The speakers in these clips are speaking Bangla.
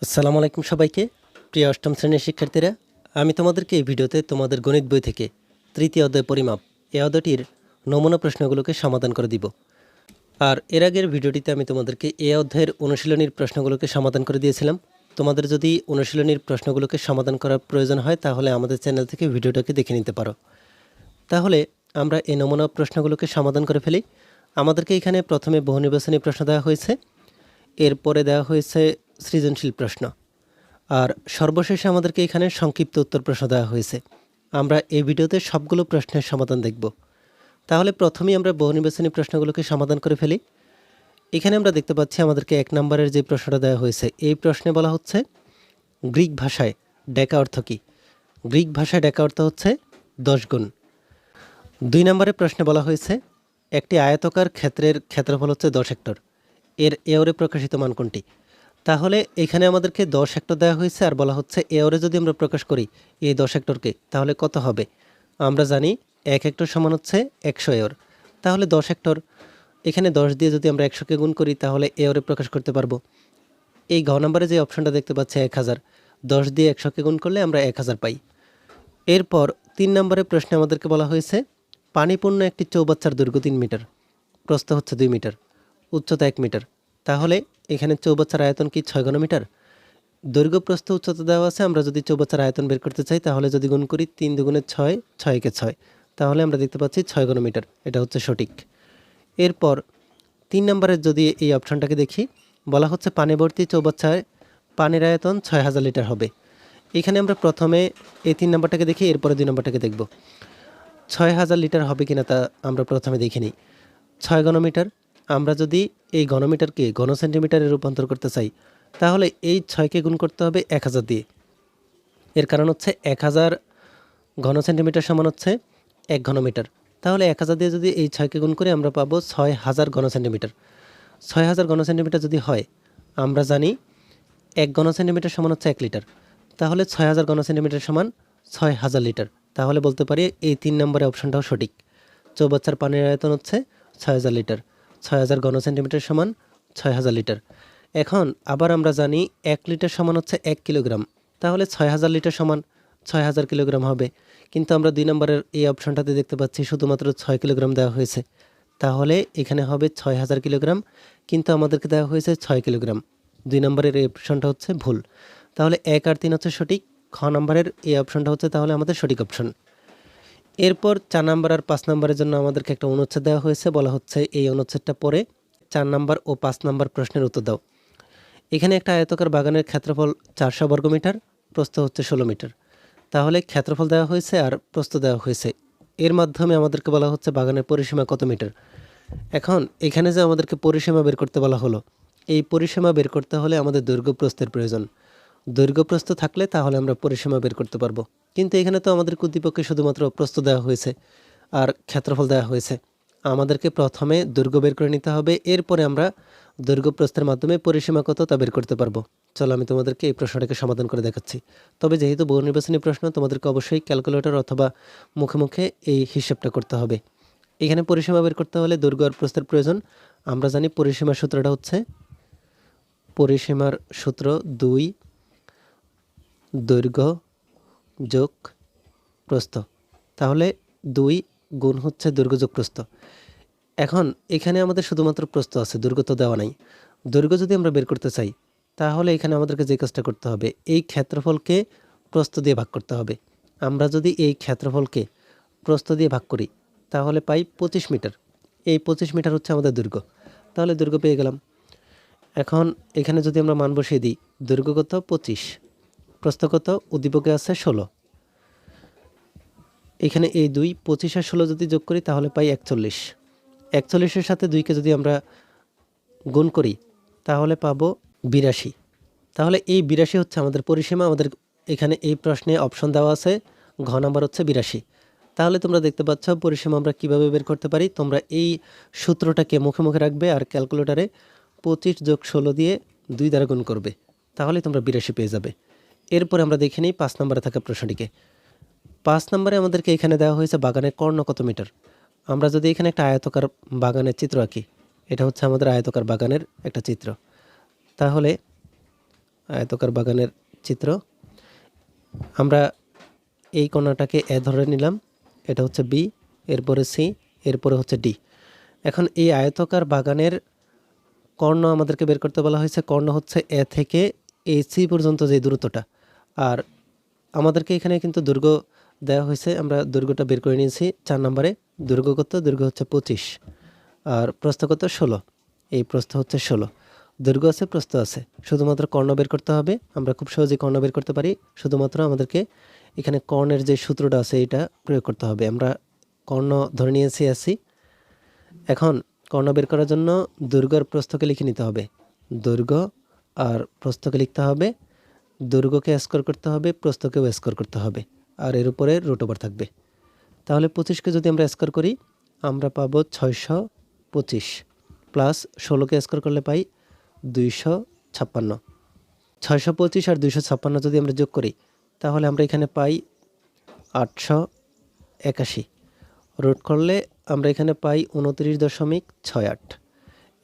আসসালামু আলাইকুম সবাইকে। প্রিয় অষ্টম শ্রেণীর শিক্ষার্থীরা, আমি তোমাদেরকে এই ভিডিওতে তোমাদের গণিত বই থেকে তৃতীয় অধ্যায় পরিমাপ এই অধ্যায়টির নমুনা প্রশ্নগুলোকে সমাধান করে দিব। আর এর আগের ভিডিওটিতে আমি তোমাদেরকে এই অধ্যায়ের অনুশীলনীর প্রশ্নগুলোকে সমাধান করে দিয়েছিলাম। তোমাদের যদি অনুশীলনীর প্রশ্নগুলোকে সমাধান করার প্রয়োজন হয় তাহলে আমাদের চ্যানেল থেকে ভিডিওটাকে দেখে নিতে পারো। তাহলে আমরা এই নমুনা প্রশ্নগুলোকে সমাধান করে ফেলি। আমাদেরকে এখানে প্রথমে বহু নির্বাচনী প্রশ্ন দেওয়া হয়েছে, এরপরে দেওয়া হয়েছে সৃজনশীল প্রশ্ন, আর সর্বশেষে আমাদেরকে এখানে সংক্ষিপ্ত উত্তর প্রশ্ন দেওয়া হয়েছে। আমরা এই ভিডিওতে সবগুলো প্রশ্নের সমাধান দেখব। তাহলে প্রথমেই আমরা বহু নির্বাচনী প্রশ্নগুলোকে সমাধান করে ফেলি। এখানে আমরা দেখতে পাচ্ছি আমাদেরকে 1 নম্বরের যে প্রশ্নটা দেওয়া হয়েছে, এই প্রশ্নে বলা হচ্ছে গ্রিক ভাষায় ডেকা অর্থ কী? গ্রিক ভাষায় ডেকা অর্থ হচ্ছে 10 গুণ। 2 নম্বরের প্রশ্নে বলা হয়েছে একটি আয়তকার ক্ষেত্রের ক্ষেত্রফল হচ্ছে 10 হেক্টর, এর এওরে প্রকাশিত মান কোনটি? তাহলে এখানে আমাদেরকে 10 হেক্টর দেওয়া হয়েছে আর বলা হচ্ছে এওরে যদি আমরা প্রকাশ করি এই 10 হেক্টরকে তাহলে কত হবে? আমরা জানি 1 হেক্টর সমান হচ্ছে 100 এওর। তাহলে 10 হেক্টর, এখানে 10 দিয়ে যদি আমরা 100কে গুণ করি তাহলে এওরে প্রকাশ করতে পারবো। এই ঘ নম্বরে যে অপশনটা দেখতে পাচ্ছি 1000, 10 দিয়ে 100কে গুণ করলে আমরা 1000 পাই। এরপর 3 নম্বরের প্রশ্নে আমাদেরকে বলা হয়েছে পানিপূর্ণ একটি চৌবাচ্চার দৈর্ঘ্য 3 মিটার, প্রস্থ হচ্ছে 2 মিটার, উচ্চতা 1 মিটার। তাহলে এখানে চৌবাচ্চার আয়তন কি 6 ঘনমিটার? দৈর্ঘ্য প্রস্থ উচ্চতা দেওয়া আছে, আমরা যদি চৌবাচ্চার আয়তন বের করতে চাই তাহলে যদি গুণ করি 3 দুগুণে 6, 6 কে 6, তাহলে আমরা দেখতে পাচ্ছি 6 ঘনমিটার, এটা হচ্ছে সঠিক। এরপর 3 নম্বরের যদি এই অপশনটাকে দেখি, বলা হচ্ছে পানি ভর্তি চৌবাচ্চায় পানির আয়তন 6000 লিটার হবে। এখানে আমরা প্রথমে এই 3 নম্বরটাকে দেখি, এরপরে 2 নম্বরটাকে দেখব। 6000 লিটার হবে কিনা তা আমরা প্রথমে দেখে নিই। 6 ঘনমিটার, আমরা যদি এই ঘনমিটারকে ঘন সেন্টিমিটারে রূপান্তর করতে চাই তাহলে এই 6কে গুণ করতে হবে 1000 দিয়ে। এর কারণ হচ্ছে 1000 ঘন সেন্টিমিটার সমান হচ্ছে 1 ঘনমিটার। তাহলে 1000 দিয়ে যদি এই 6কে গুণ করি আমরা পাবো 6000 ঘন সেন্টিমিটার। 6000 ঘন সেন্টিমিটার যদি হয়, আমরা জানি 1 ঘন সেন্টিমিটার সমান হচ্ছে 1 লিটার। তাহলে 6000 ঘন সেন্টিমিটার সমান 6000 লিটার। তাহলে বলতে পারি এই 3 নম্বরের অপশনটাও সঠিক। চৌবাচ্চার পানির আয়তন হচ্ছে 6000 লিটার, 6000 ঘন সেন্টিমিটার সমান 6000 লিটার। এখন আবার আমরা জানি 1 লিটার সমান হচ্ছে 1 কিলোগ্রাম। তাহলে 6000 লিটার সমান 6000 কিলোগ্রাম হবে। কিন্তু আমরা 2 নম্বরের এই অপশনটাতে দেখতে পাচ্ছি শুধুমাত্র 6 কিলোগ্রাম দেওয়া হয়েছে। তাহলে এখানে হবে 6000 কিলোগ্রাম, কিন্তু আমাদেরকে দেওয়া হয়েছে 6 কিলোগ্রাম। 2 নম্বরের এই অপশনটা হচ্ছে ভুল। তাহলে 1 আর 3 হচ্ছে সঠিক। খ নম্বরের এই অপশনটা হচ্ছে তাহলে আমাদের সঠিক অপশন। এরপর 4 নম্বর আর 5 নম্বরের জন্য আমাদেরকে একটা অনুচ্ছেদ দেওয়া হয়েছে, বলা হচ্ছে এই অনুচ্ছেদটা পড়ে 4 নম্বর ও 5 নম্বর প্রশ্নের উত্তর দাও। এখানে একটা আয়তকার বাগানের ক্ষেত্রফল 400 বর্গমিটার, প্রস্থ হচ্ছে 16 মিটার। তাহলে ক্ষেত্রফল দেওয়া হয়েছে আর প্রস্থ দেওয়া হয়েছে, এর মাধ্যমে আমাদেরকে বলা হচ্ছে বাগানের পরিসীমা কত মিটার। এখন এখানে যে আমাদেরকে পরিসীমা বের করতে বলা হলো, এই পরিসীমা বের করতে হলে আমাদের দৈর্ঘ্য প্রস্থের প্রয়োজন। দৈর্ঘ্য প্রস্থ থাকলে তাহলে আমরা পরিসীমা বের করতে পারবো। কিন্তু এখানে তো আমাদের উদ্দীপকে শুধুমাত্র প্রস্থ দেওয়া হয়েছে আর ক্ষেত্রফল দেওয়া হয়েছে। আমাদেরকে প্রথমে দৈর্ঘ্য বের করে নিতে হবে, এরপরে আমরা দৈর্ঘ্য প্রস্থের মাধ্যমে পরিসীমা কত তা বের করতে পারবো। চলো আমি তোমাদেরকে এই প্রশ্নটাকে সমাধান করে দেখাচ্ছি। তবে যেহেতু বহু নির্বাচনী প্রশ্ন, তোমাদেরকে অবশ্যই ক্যালকুলেটর অথবা মুখে মুখে এই হিসাবটা করতে হবে। এখানে পরিসীমা বের করতে হলে দৈর্ঘ্য আর প্রস্থের প্রয়োজন। আমরা জানি পরিসীমার সূত্রটা হচ্ছে, পরিসীমার সূত্র 2 দৈর্ঘ্য যোগ প্রস্থ। তাহলে 2 গুণ হচ্ছে দৈর্ঘ্য যোগ প্রস্থ। এখন এখানে আমাদের শুধুমাত্র প্রস্থ আছে, দৈর্ঘ্য তো দেওয়া নাই। দৈর্ঘ্য যদি আমরা বের করতে চাই তাহলে এখানে আমাদেরকে যে কাজটা করতে হবে, এই ক্ষেত্রফলকে প্রস্থ দিয়ে ভাগ করতে হবে। আমরা যদি এই ক্ষেত্রফলকে প্রস্থ দিয়ে ভাগ করি তাহলে পাই 25 মিটার। এই 25 মিটার হচ্ছে আমাদের দৈর্ঘ্য। তাহলে দৈর্ঘ্য পেয়ে গেলাম। এখন এখানে যদি আমরা মান বসিয়ে দিই, দৈর্ঘ্য কত 25, প্রস্থ কত উদ্দীপকে আছে 16। এখানে এই 2, 25 আর 16 যদি যোগ করি তাহলে পাই 41। 41-এর সাথে 2কে যদি আমরা গুণ করি তাহলে পাবো 82। তাহলে এই 82 হচ্ছে আমাদের পরিসীমা। আমাদের এখানে এই প্রশ্নে অপশন দেওয়া আছে, ঘ নাম্বার হচ্ছে 82। তাহলে তোমরা দেখতে পাচ্ছ পরিসীমা আমরা কিভাবে বের করতে পারি। তোমরা এই সূত্রটাকে মুখে মুখে রাখবে আর ক্যালকুলেটারে 25 যোগ 16 দিয়ে 2 দ্বারা গুণ করবে, তাহলে তোমরা 82 পেয়ে যাবে। এরপর আমরা দেখে নিই 5 নম্বরে থাকা প্রশ্নটিকে। 5 নম্বরে আমাদেরকে এখানে দেওয়া হয়েছে বাগানের কর্ণ কত মিটার। আমরা যদি এখানে একটা আয়তকার বাগানের চিত্র আঁকি, এটা হচ্ছে আমাদের আয়তকার বাগানের একটা চিত্র। তাহলে আয়তকার বাগানের চিত্র। আমরা এই কোণাটাকে এ ধরে নিলাম, এটা হচ্ছে বি, এরপরে সি, এরপরে হচ্ছে ডি। এখন এই আয়তকার বাগানের কর্ণ আমাদেরকে বের করতে বলা হয়েছে। কর্ণ হচ্ছে এ থেকে এই সি পর্যন্ত যে দূরত্বটা, আর আমাদেরকে এখানে কিন্তু দৈর্ঘ্য দেওয়া হয়েছে, আমরা দৈর্ঘ্যটা বের করে নিয়েছি 4 নম্বরে। দৈর্ঘ্য কত? দৈর্ঘ্য হচ্ছে 25, আর প্রস্থ কত? 16। এই প্রস্থ হচ্ছে 16, দৈর্ঘ্য আছে, প্রস্থ আছে, শুধুমাত্র কর্ণ বের করতে হবে। আমরা খুব সহজেই কর্ণ বের করতে পারি, শুধুমাত্র আমাদেরকে এখানে কর্ণের যে সূত্রটা আছে এটা প্রয়োগ করতে হবে। আমরা কর্ণ ধরে নিয়েছি আসি। এখন কর্ণ বের করার জন্য দৈর্ঘ্য আর প্রস্থকে লিখে নিতে হবে। দৈর্ঘ্য আর প্রস্থকে লিখতে হবে, দৈর্ঘ্যকে স্কোয়ার করতে হবে, প্রস্থকেও স্কোয়ার করতে হবে, আর এর উপরে রুট ওভার থাকবে। তাহলে 25কে যদি আমরা স্কোয়ার করি আমরা পাবো 625, প্লাস 16কে স্কোয়ার করলে পাই 256। 625 আর 256 যদি আমরা যোগ করি তাহলে আমরা এখানে পাই 881। রুট করলে আমরা এখানে পাই 29.68।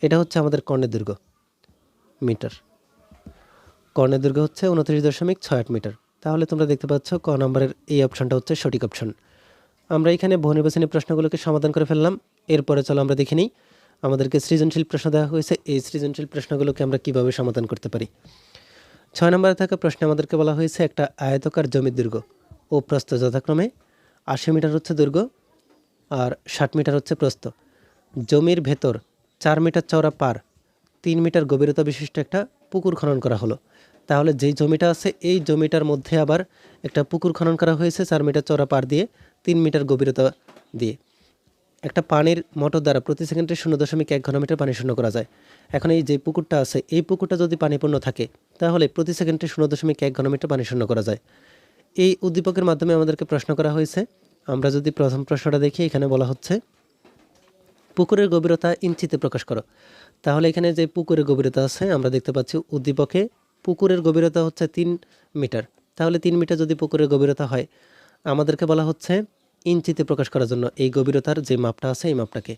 এটা হচ্ছে আমাদের কর্ণের দৈর্ঘ্য মিটার। কর্ণের দৈর্ঘ্য হচ্ছে 29.68 মিটার। তাহলে তোমরা দেখতে পাচ্ছ ক নম্বরের এই অপশনটা হচ্ছে সঠিক অপশন। আমরা এখানে বহুনির্বাচনী প্রশ্নগুলোকে সমাধান করে ফেললাম। এরপরে চলো আমরা দেখে নিই আমাদেরকে সৃজনশীল প্রশ্ন দেওয়া হয়েছে, এই সৃজনশীল প্রশ্নগুলোকে আমরা কিভাবে সমাধান করতে পারি। 6 নম্বরে থাকা প্রশ্নে আমাদেরকে বলা হয়েছে একটা আয়তকার জমির দৈর্ঘ্য ও প্রস্থ যথাক্রমে 80 মিটার হচ্ছে দৈর্ঘ্য আর 60 মিটার হচ্ছে প্রস্থ। জমির ভেতর 4 মিটার চওড়া পার 3 মিটার গভীরতা বিশিষ্ট একটা পুকুর খনন করা হলো। তাহলে যেই জমিটা আছে এই জমিটার মধ্যে আবার একটা পুকুর খনন করা হয়েছে 4 মিটার চওড়া পার দিয়ে 3 মিটার গভীরতা দিয়ে। একটা পানির মোটর দ্বারা প্রতি সেকেন্ডে 0.1 ঘনমিটার পানি শূন্য করা যায়। এখন এই যে পুকুরটা আছে এই পুকুরটা যদি পানিপূর্ণ থাকে তাহলে প্রতি সেকেন্ডে 0.1 ঘনমিটার পানি শূন্য করা যায়। এই উদ্দীপকের মাধ্যমে আমাদেরকে প্রশ্ন করা হয়েছে। আমরা যদি প্রথম প্রশ্নটা দেখি, এখানে বলা হচ্ছে পুকুরের গভীরতা ইঞ্চিতে প্রকাশ করো। তাহলে এখানে যে পুকুরের গভীরতা আছে আমরা দেখতে পাচ্ছি উদ্দীপকে পুকুরের গভীরতা হচ্ছে 3 মিটার। তাহলে 3 মিটার যদি পুকুরের গভীরতা হয় আমাদেরকে বলা হচ্ছে ইঞ্চিতে প্রকাশ করার জন্য এই গভীরতার যে মাপটা আছে এই মাপটাকে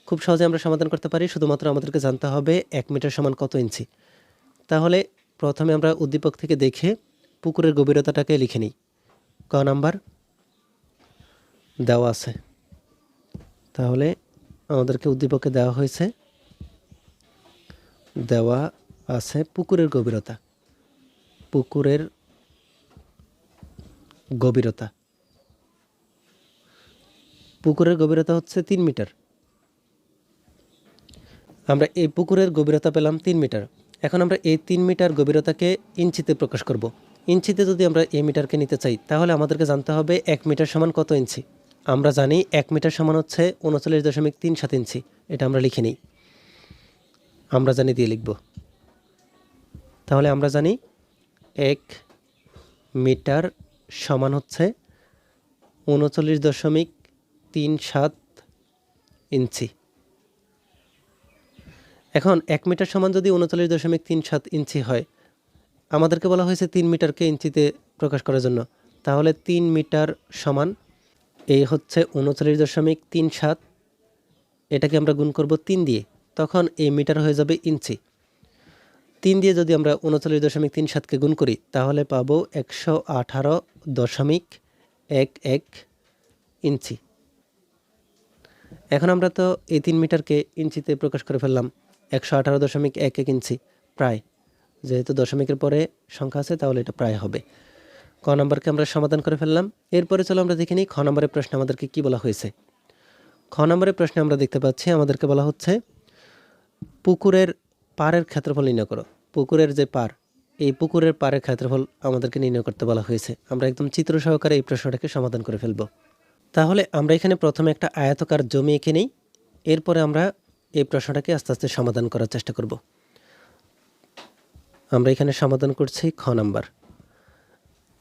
খুব সহজে আমরা সমাধান করতে পারি। শুধুমাত্র আমাদেরকে জানতে হবে 1 মিটার সমান কত ইঞ্চি। তাহলে প্রথমে আমরা উদ্দীপক থেকে দেখে পুকুরের গভীরতাটাকে লিখে নিই। ক নাম্বার দেওয়া আছে, তাহলে আমাদেরকে উদ্দীপকে দেওয়া হয়েছে, দেওয়া আছে পুকুরের গভীরতা। পুকুরের গভীরতা, পুকুরের গভীরতা হচ্ছে 3 মিটার। আমরা এই পুকুরের গভীরতা পেলাম 3 মিটার। এখন আমরা এই 3 মিটার গভীরতাকে ইঞ্চিতে প্রকাশ করব। ইঞ্চিতে যদি আমরা এই মিটারকে নিতে চাই তাহলে আমাদেরকে জানতে হবে 1 মিটার সমান কত ইঞ্চি। আমরা জানি 1 মিটার সমান হচ্ছে 39.37 ইঞ্চি। এটা আমরা লিখে নিই, আমরা জানি দিয়ে লিখব। তাহলে আমরা জানি 1 মিটার সমান হচ্ছে 39.37 ইঞ্চি। এখন 1 মিটার সমান যদি 39.37 ইঞ্চি হয়, আমাদেরকে বলা হয়েছে 3 মিটারকে ইঞ্চিতে প্রকাশ করার জন্য। তাহলে 3 মিটার সমান এই হচ্ছে 39.37, এটাকে আমরা গুণ করব 3 দিয়ে, তখন এই মিটার হয়ে যাবে ইঞ্চি। 3 দিয়ে যদি আমরা 39.37কে গুণ করি তাহলে পাবো 118.11 ইঞ্চি। এখন আমরা তো এই 3 মিটারকে ইঞ্চিতে প্রকাশ করে ফেললাম, 118.11 ইঞ্চি প্রায়, যেহেতু দশমিকের পরে সংখ্যা আছে তাহলে এটা প্রায় হবে। ক নম্বরকে আমরা সমাধান করে ফেললাম। এরপরে চলো আমরা দেখে নিই খ নম্বরের প্রশ্নে আমাদেরকে কি বলা হয়েছে। খ নম্বরের প্রশ্নে আমরা দেখতে পাচ্ছি আমাদেরকে বলা হচ্ছে পুকুরের পাড়ের ক্ষেত্রফল নির্ণয় করো। পুকুরের যে পাড়, এই পুকুরের পাড়ের ক্ষেত্রফল আমাদেরকে নির্ণয় করতে বলা হয়েছে। আমরা একদম চিত্র সহকারে এই প্রশ্নটাকে সমাধান করে ফেলব। তাহলে আমরা এখানে প্রথমে একটা আয়তকার জমি এঁকে নিই, এরপরে আমরা এই প্রশ্নটাকে আস্তে আস্তে সমাধান করার চেষ্টা করব। আমরা এখানে সমাধান করছি খ নাম্বার।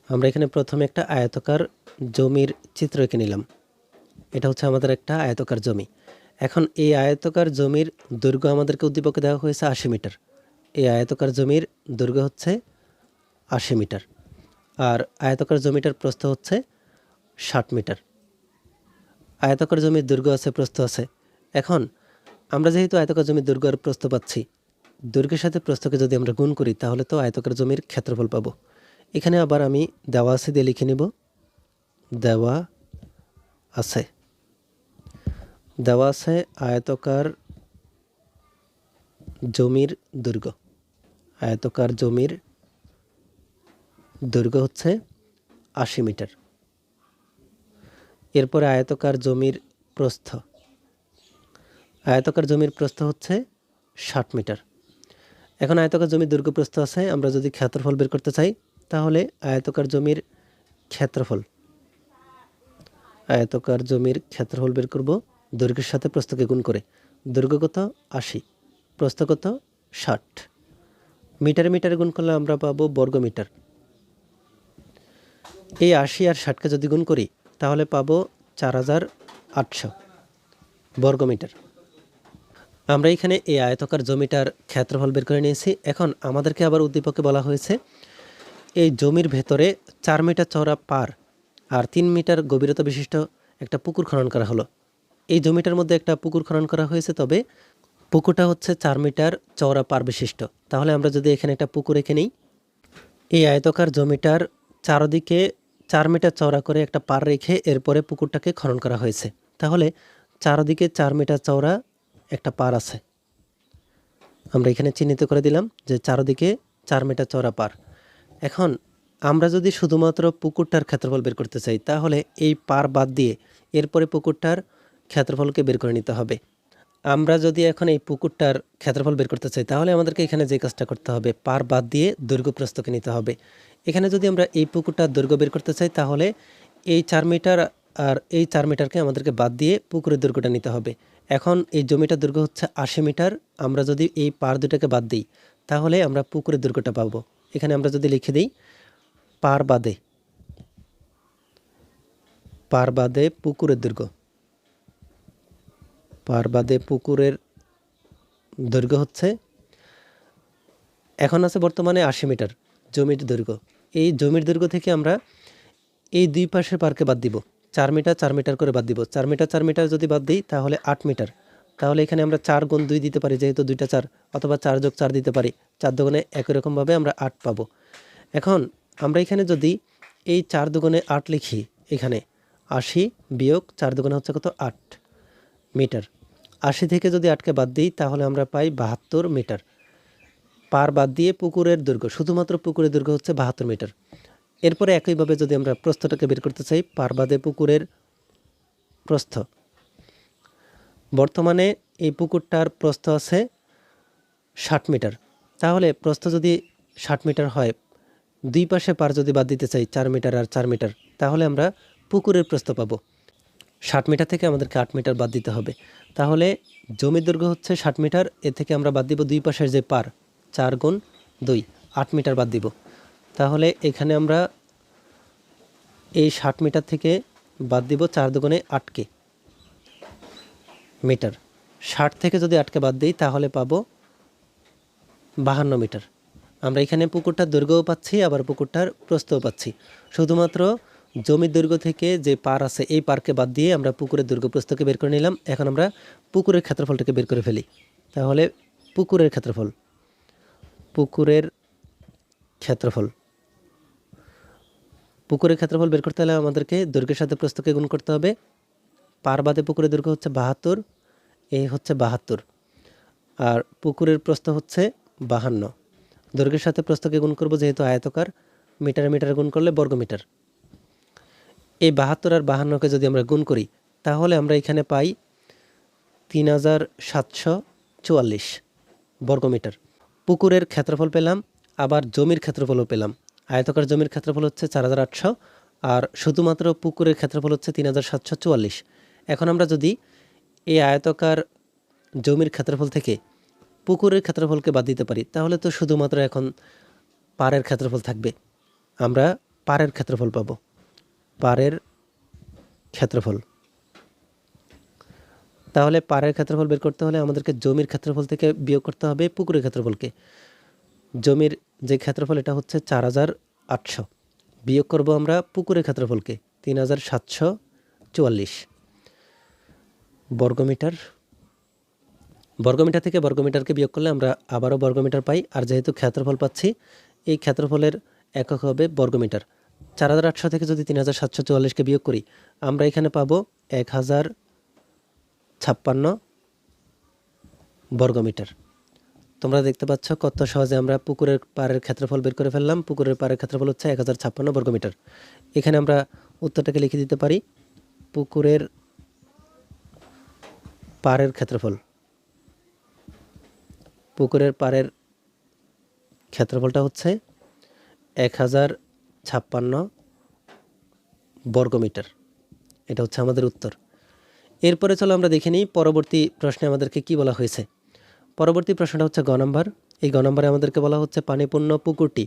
আমরা এখানে প্রথমে একটা আয়তকার জমির চিত্র এঁকে নিলাম। এটা হচ্ছে আমাদের একটা আয়তকার জমি। এখন এই আয়তকার জমির দৈর্ঘ্য আমাদেরকে উদ্দীপকে দেওয়া হয়েছে 80 মিটার। এই আয়তকার জমির দৈর্ঘ্য হচ্ছে 80 মিটার, আর আয়তকার জমিটার প্রস্থ হচ্ছে 60 মিটার। আয়তকার জমির দৈর্ঘ্য আছে, প্রস্থ আছে। এখন আমরা যেহেতু আয়তকার জমির দৈর্ঘ্য আর প্রস্থ পাচ্ছি, দৈর্ঘ্যের সাথে প্রস্থকে যদি আমরা গুণ করি তাহলে তো আয়তকার জমির ক্ষেত্রফল পাবো। এখানে আবার আমি দেওয়া আছে দিয়ে লিখে নিব, দেওয়া আছে আয়তকার জমির দৈর্ঘ্য। আয়তকার জমির দৈর্ঘ্য হচ্ছে 80 মিটার। এরপরে আয়তকার জমির প্রস্থ। আয়তকার জমির প্রস্থ হচ্ছে 60 মিটার। এখন আয়তকার জমির দৈর্ঘ্য প্রস্থ আছে, আমরা যদি ক্ষেত্রফল বের করতে চাই তাহলে আয়তকার জমির ক্ষেত্রফল বের করব দৈর্ঘ্যের সাথে প্রস্থকে গুণ করে। দৈর্ঘ্য কত? 80, প্রস্থ কত? 60। মিটারে মিটারে গুণ করলে আমরা পাবো বর্গ মিটার। এই 80 আর 60কে যদি গুণ করি তাহলে পাবো 4800 বর্গ মিটার। আমরা এখানে এই আয়তকার জমিটার ক্ষেত্রফল বের করে নিয়েছি। এখন আমাদেরকে আবার উদ্দীপকে বলা হয়েছে এই জমির ভেতরে 4 মিটার চওড়া পার আর 3 মিটার গভীরতা বিশিষ্ট একটা পুকুর খনন করা হলো। এই জমিটার মধ্যে একটা পুকুর খনন করা হয়েছে, তবে পুকুরটা হচ্ছে 4 মিটার চওড়া পার বিশিষ্ট। তাহলে আমরা যদি এখানে একটা পুকুর রেখে নিই, এই আয়তকার জমিটার চারদিকে 4 মিটার চওড়া করে একটা পার রেখে এরপরে পুকুরটাকে খনন করা হয়েছে। তাহলে চারদিকে 4 মিটার চওড়া একটা পার আছে। আমরা এখানে চিহ্নিত করে দিলাম যে চারদিকে 4 মিটার চওড়া পার। এখন আমরা যদি শুধুমাত্র পুকুরটার ক্ষেত্রফল বের করতে চাই তাহলে এই পার বাদ দিয়ে এরপরে পুকুরটার ক্ষেত্রফলকে বের করে নিতে হবে। আমরা যদি এখন এই পুকুরটার ক্ষেত্রফল বের করতে চাই তাহলে আমাদেরকে এখানে যে কাজটা করতে হবে, পার বাদ দিয়ে দৈর্ঘ্য প্রস্থকে নিতে হবে। এখানে যদি আমরা এই পুকুরটার দৈর্ঘ্য বের করতে চাই তাহলে এই 4 মিটার আর এই 4 মিটারকে আমাদেরকে বাদ দিয়ে পুকুরের দৈর্ঘ্যটা নিতে হবে। এখন এই জমিটার দৈর্ঘ্য হচ্ছে 80 মিটার। আমরা যদি এই পার দুটাকে বাদ দিই তাহলে আমরা পুকুরের দৈর্ঘ্যটা পাবো। এখানে আমরা যদি লিখে দিই পার বাদে পুকুরের দৈর্ঘ্য, পার বাদে পুকুরের দৈর্ঘ্য হচ্ছে, এখন আছে বর্তমানে 80 মিটার জমির দৈর্ঘ্য। এই জমির দৈর্ঘ্য থেকে আমরা এই দুই পাশের পারকে বাদ দিব, 4 মিটার 4 মিটার করে বাদ দিব। 4 মিটার 4 মিটার যদি বাদ দিই তাহলে 8 মিটার। তাহলে এখানে আমরা 4 গুণ 2 দিতে পারি, যেহেতু দুইটা 4, অথবা 4 যোগ 4 দিতে পারি। 4 দুগুণে একই রকমভাবে আমরা 8 পাবো। এখন আমরা এখানে যদি এই 4 দুগুণে 8 লিখি, এখানে 80 বিয়োগ 4 দুগুণে হচ্ছে কত? 8 মিটার। 80 থেকে যদি 8কে বাদ দিই তাহলে আমরা পাই 72 মিটার। পার বাদ দিয়ে পুকুরের দৈর্ঘ্য, শুধুমাত্র পুকুরের দৈর্ঘ্য হচ্ছে 72 মিটার। এরপরে একইভাবে যদি আমরা প্রস্থটাকে বের করতে চাই, পার বাদে পুকুরের প্রস্থ। বর্তমানে এই পুকুরটার প্রস্থ আছে 60 মিটার। তাহলে প্রস্থ যদি 60 মিটার হয়, দুই পাশে পার যদি বাদ দিতে চাই 4 মিটার আর 4 মিটার, তাহলে আমরা পুকুরের প্রস্থ পাবো। 60 মিটার থেকে আমাদেরকে 8 মিটার বাদ দিতে হবে। তাহলে জমির দৈর্ঘ্য হচ্ছে 60 মিটার, এ থেকে আমরা বাদ দিব দুই পাশের যে পার, 4 গুণ 2, 8 মিটার বাদ দিব। তাহলে এখানে আমরা এই 60 মিটার থেকে বাদ দিব 4 দুগুণে 8কে মিটার। 60 থেকে যদি 8কে বাদ দিই তাহলে পাবো 52 মিটার। আমরা এখানে পুকুরটার দৈর্ঘ্যও পাচ্ছি, আবার পুকুরটার প্রস্থও পাচ্ছি। শুধুমাত্র জমির দৈর্ঘ্য থেকে যে পার আছে এই পারকে বাদ দিয়ে আমরা পুকুরের দৈর্ঘ্য প্রস্থকে বের করে নিলাম। এখন আমরা পুকুরের ক্ষেত্রফলটাকে বের করে ফেলি। তাহলে পুকুরের ক্ষেত্রফল পুকুরের ক্ষেত্রফল বের করতে হলে আমাদেরকে দৈর্ঘ্যের সাথে প্রস্থকে গুণ করতে হবে। পার বাদে পুকুরের দৈর্ঘ্য হচ্ছে 72, এই হচ্ছে 72, আর পুকুরের প্রস্থ হচ্ছে 52। দৈর্ঘ্যের সাথে প্রস্থকে গুণ করব, যেহেতু আয়তকার, মিটারে মিটারে গুণ করলে বর্গ মিটার। এই 72 আর 52কে যদি আমরা গুণ করি তাহলে আমরা এখানে পাই 3744 বর্গমিটার। পুকুরের ক্ষেত্রফল পেলাম, আবার জমির ক্ষেত্রফলও পেলাম। আয়তকার জমির ক্ষেত্রফল হচ্ছে 4800 আর শুধুমাত্র পুকুরের ক্ষেত্রফল হচ্ছে 3744। এখন আমরা যদি এই আয়তকার জমির ক্ষেত্রফল থেকে পুকুরের ক্ষেত্রফলকে বাদ দিতে পারি তাহলে তো শুধুমাত্র এখন পাড়ের ক্ষেত্রফল থাকবে। আমরা পাড়ের ক্ষেত্রফল পাবো, পাড়ের ক্ষেত্রফল। তাহলে পাড়ের ক্ষেত্রফল বের করতে হলে আমাদেরকে জমির ক্ষেত্রফল থেকে বিয়োগ করতে হবে পুকুরের ক্ষেত্রফলকে। জমির যে ক্ষেত্রফল এটা হচ্ছে 4800, বিয়োগ করব আমরা পুকুরের ক্ষেত্রফলকে 3744 বর্গমিটার বর্গমিটার থেকে বর্গমিটারকে বিয়োগ করলে আমরা আবারও বর্গমিটার পাই। আর যেহেতু ক্ষেত্রফল পাচ্ছি, এই ক্ষেত্রফলের একক হবে বর্গমিটার। 4800 থেকে যদি 3744কে বিয়োগ করি, আমরা এখানে পাবো 1056 বর্গমিটার। তোমরা দেখতে পাচ্ছ কত সহজে আমরা পুকুরের পাড়ের ক্ষেত্রফল বের করে ফেললাম। পুকুরের পাড়ের ক্ষেত্রফল হচ্ছে 1056 বর্গমিটার। এখানে আমরা উত্তরটাকে লিখে দিতে পারি, পুকুরের পাড়ের ক্ষেত্রফল। পুকুরের পাড়ের ক্ষেত্রফলটা হচ্ছে 1056 বর্গমিটার। এটা হচ্ছে আমাদের উত্তর। এরপরে চলো আমরা দেখে নিই পরবর্তী প্রশ্নে আমাদেরকে কি বলা হয়েছে। পরবর্তী প্রশ্নটা হচ্ছে গ নম্বর। এই গ নম্বরে আমাদেরকে বলা হচ্ছে পানিপূর্ণ পুকুরটি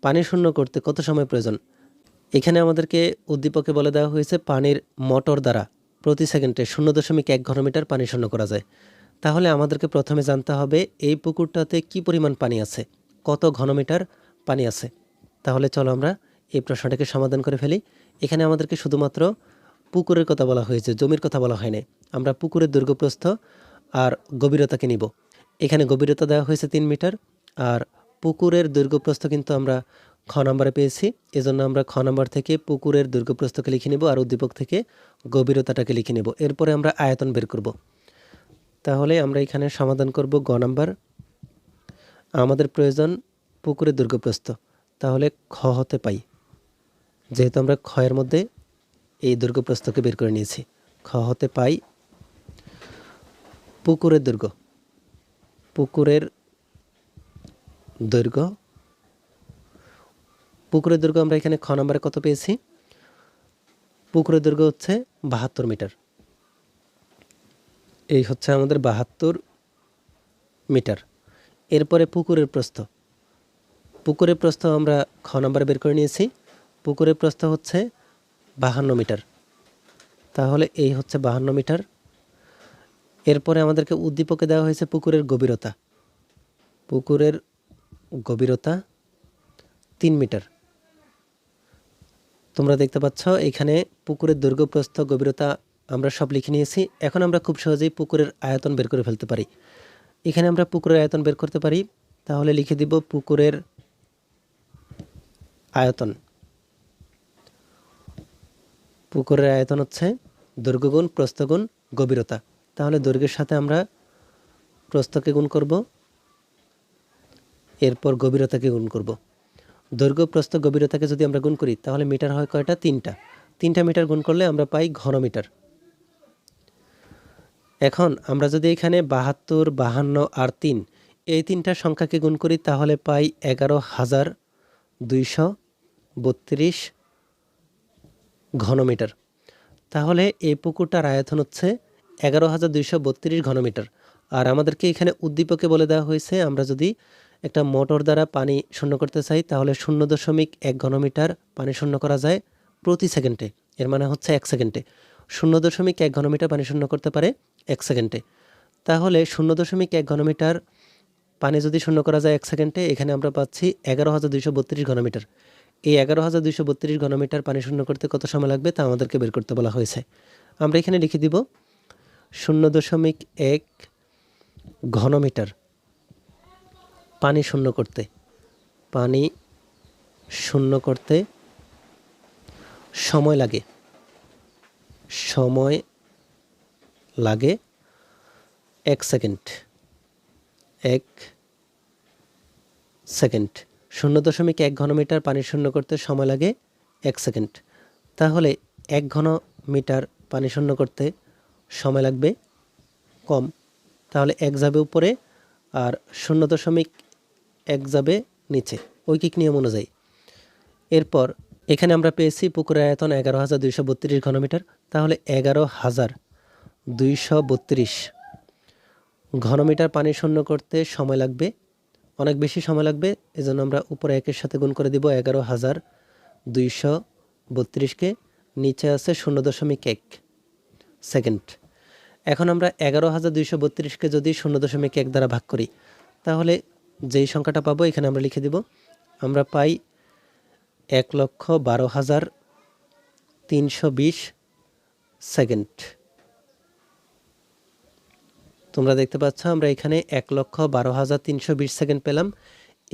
পানি শূন্য করতে কত সময় প্রয়োজন। এখানে আমাদেরকে উদ্দীপকে বলে দেওয়া হয়েছে পানির মোটর দ্বারা প্রতি সেকেন্ডে 0.1 ঘনমিটার পানি শূন্য করা যায়। তাহলে আমাদেরকে প্রথমে জানতে হবে এই পুকুরটাতে কি পরিমাণ পানি আছে, কত ঘনমিটার পানি আছে। তাহলে চলো আমরা এই প্রশ্নটাকে সমাধান করে ফেলি। এখানে আমাদেরকে শুধুমাত্র পুকুরের কথা বলা হয়েছে, জমির কথা বলা হয়নি। আমরা পুকুরের দৈর্ঘ্যপ্রস্থ আর গভীরতাকে নিব। এখানে গভীরতা দেওয়া হয়েছে 3 মিটার, আর পুকুরের দৈর্ঘ্যপ্রস্থ কিন্তু আমরা খ নম্বরে পেয়েছি। এজন্য আমরা খ নম্বর থেকে পুকুরের দৈর্ঘ্যপ্রস্থকে লিখে নেব, আর উদ্দীপক থেকে গভীরতাটাকে লিখে নেব। এরপরে আমরা আয়তন বের করব। তাহলে আমরা এখানে সমাধান করব গ নাম্বার। আমাদের প্রয়োজন পুকুরের দৈর্ঘ্যপ্রস্থ, তাহলে খ হতে পাই, যেহেতু আমরা ক্ষয়ের মধ্যে এই দৈর্ঘ্যপ্রস্থকে বের করে নিয়েছি। খ হতে পাই পুকুরের দৈর্ঘ্য। পুকুরের দৈর্ঘ্য পুকুরের দৈর্ঘ্য আমরা এখানে খ নম্বরে কত পেয়েছি, পুকুরের দৈর্ঘ্য হচ্ছে 72 মিটার। এই হচ্ছে আমাদের 72 মিটার। এরপরে পুকুরের প্রস্থ। পুকুরের প্রস্থ আমরা খ নম্বরে বের করে নিয়েছি। পুকুরের প্রস্থ হচ্ছে 52 মিটার। তাহলে এই হচ্ছে 52 মিটার। এরপরে আমাদেরকে উদ্দীপকে দেওয়া হয়েছে পুকুরের গভীরতা। পুকুরের গভীরতা 3 মিটার। তোমরা দেখতে পাচ্ছ এখানে পুকুরের দৈর্ঘ্য, প্রস্থ, গভীরতা আমরা সব লিখে নিয়েছি। এখন আমরা খুব সহজেই পুকুরের আয়তন বের করে ফেলতে পারি। এখানে আমরা পুকুরের আয়তন বের করতে পারি। তাহলে লিখে দিব পুকুরের আয়তন। পুকুরের আয়তন হচ্ছে দৈর্ঘ্য গুণ প্রস্থ গুণ গভীরতা। তাহলে দৈর্ঘ্যের সাথে আমরা প্রস্থকে গুণ করব, এরপর গভীরতাকে গুণ করব। দৈর্ঘ্য, প্রস্থ, গভীরতাকে যদি আমরা গুণ করি তাহলে মিটার হয় কয়টা, 3টা মিটার গুণ করলে আমরা পাই ঘনমিটার। এখন আমরা যদি এখানে 72, 52 আর 3 এই 3টা সংখ্যাকে গুণ করি তাহলে পাই 11,232 ঘনমিটার। তাহলে এই পুকুরটার আয়তন হচ্ছে 11,232 ঘনমিটার। আর আমাদেরকে এখানে উদ্দীপকে বলে দেওয়া হয়েছে আমরা যদি একটা মোটর দ্বারা পানি শূন্য করতে চাই তাহলে 0.1 ঘনমিটার পানি শূন্য করা যায় প্রতি সেকেন্ডে। এর মানে হচ্ছে 1 সেকেন্ডে 0.1 ঘনমিটার পানি শূন্য করতে পারে 1 সেকেন্ডে। তাহলে 0.1 ঘনমিটার পানি যদি শূন্য করা যায় 1 সেকেন্ডে, এখানে আমরা পাচ্ছি 11,232 ঘনমিটার। এই 11,232 ঘনমিটার পানি শূন্য করতে কত সময় লাগবে তা আমাদেরকে বের করতে বলা হয়েছে। আমরা এখানে লিখে দিব 0.1 ঘনমিটার পানি শূন্য করতে সময় লাগে 1 সেকেন্ড। 0.1 ঘনমিটার পানি শূন্য করতে সময় লাগে 1 সেকেন্ড। তাহলে 1 ঘনমিটার পানি শূন্য করতে সময় লাগবে কম। তাহলে 1 যাবে উপরে আর 0.1 যাবে নিচে, ঐকিক নিয়ম অনুযায়ী। এরপর এখানে আমরা পেয়েছি পুকুরের আয়তন 11,232 ঘনমিটার। তাহলে 11,232 ঘনমিটার পানি শূন্য করতে সময় লাগবে অনেক বেশি সময় লাগবে। এজন্য আমরা উপরে 1-এর সাথে গুণ করে দিব 11,232কে, নিচে আছে 0.1 সেকেন্ড। এখন আমরা 11,232কে যদি 0.1 দ্বারা ভাগ করি তাহলে যেই সংখ্যাটা পাবো এখানে আমরা লিখে দিব। আমরা পাই 1,12,320 সেকেন্ড। তোমরা দেখতে পাচ্ছ আমরা এখানে 1,12,320 সেকেন্ড পেলাম।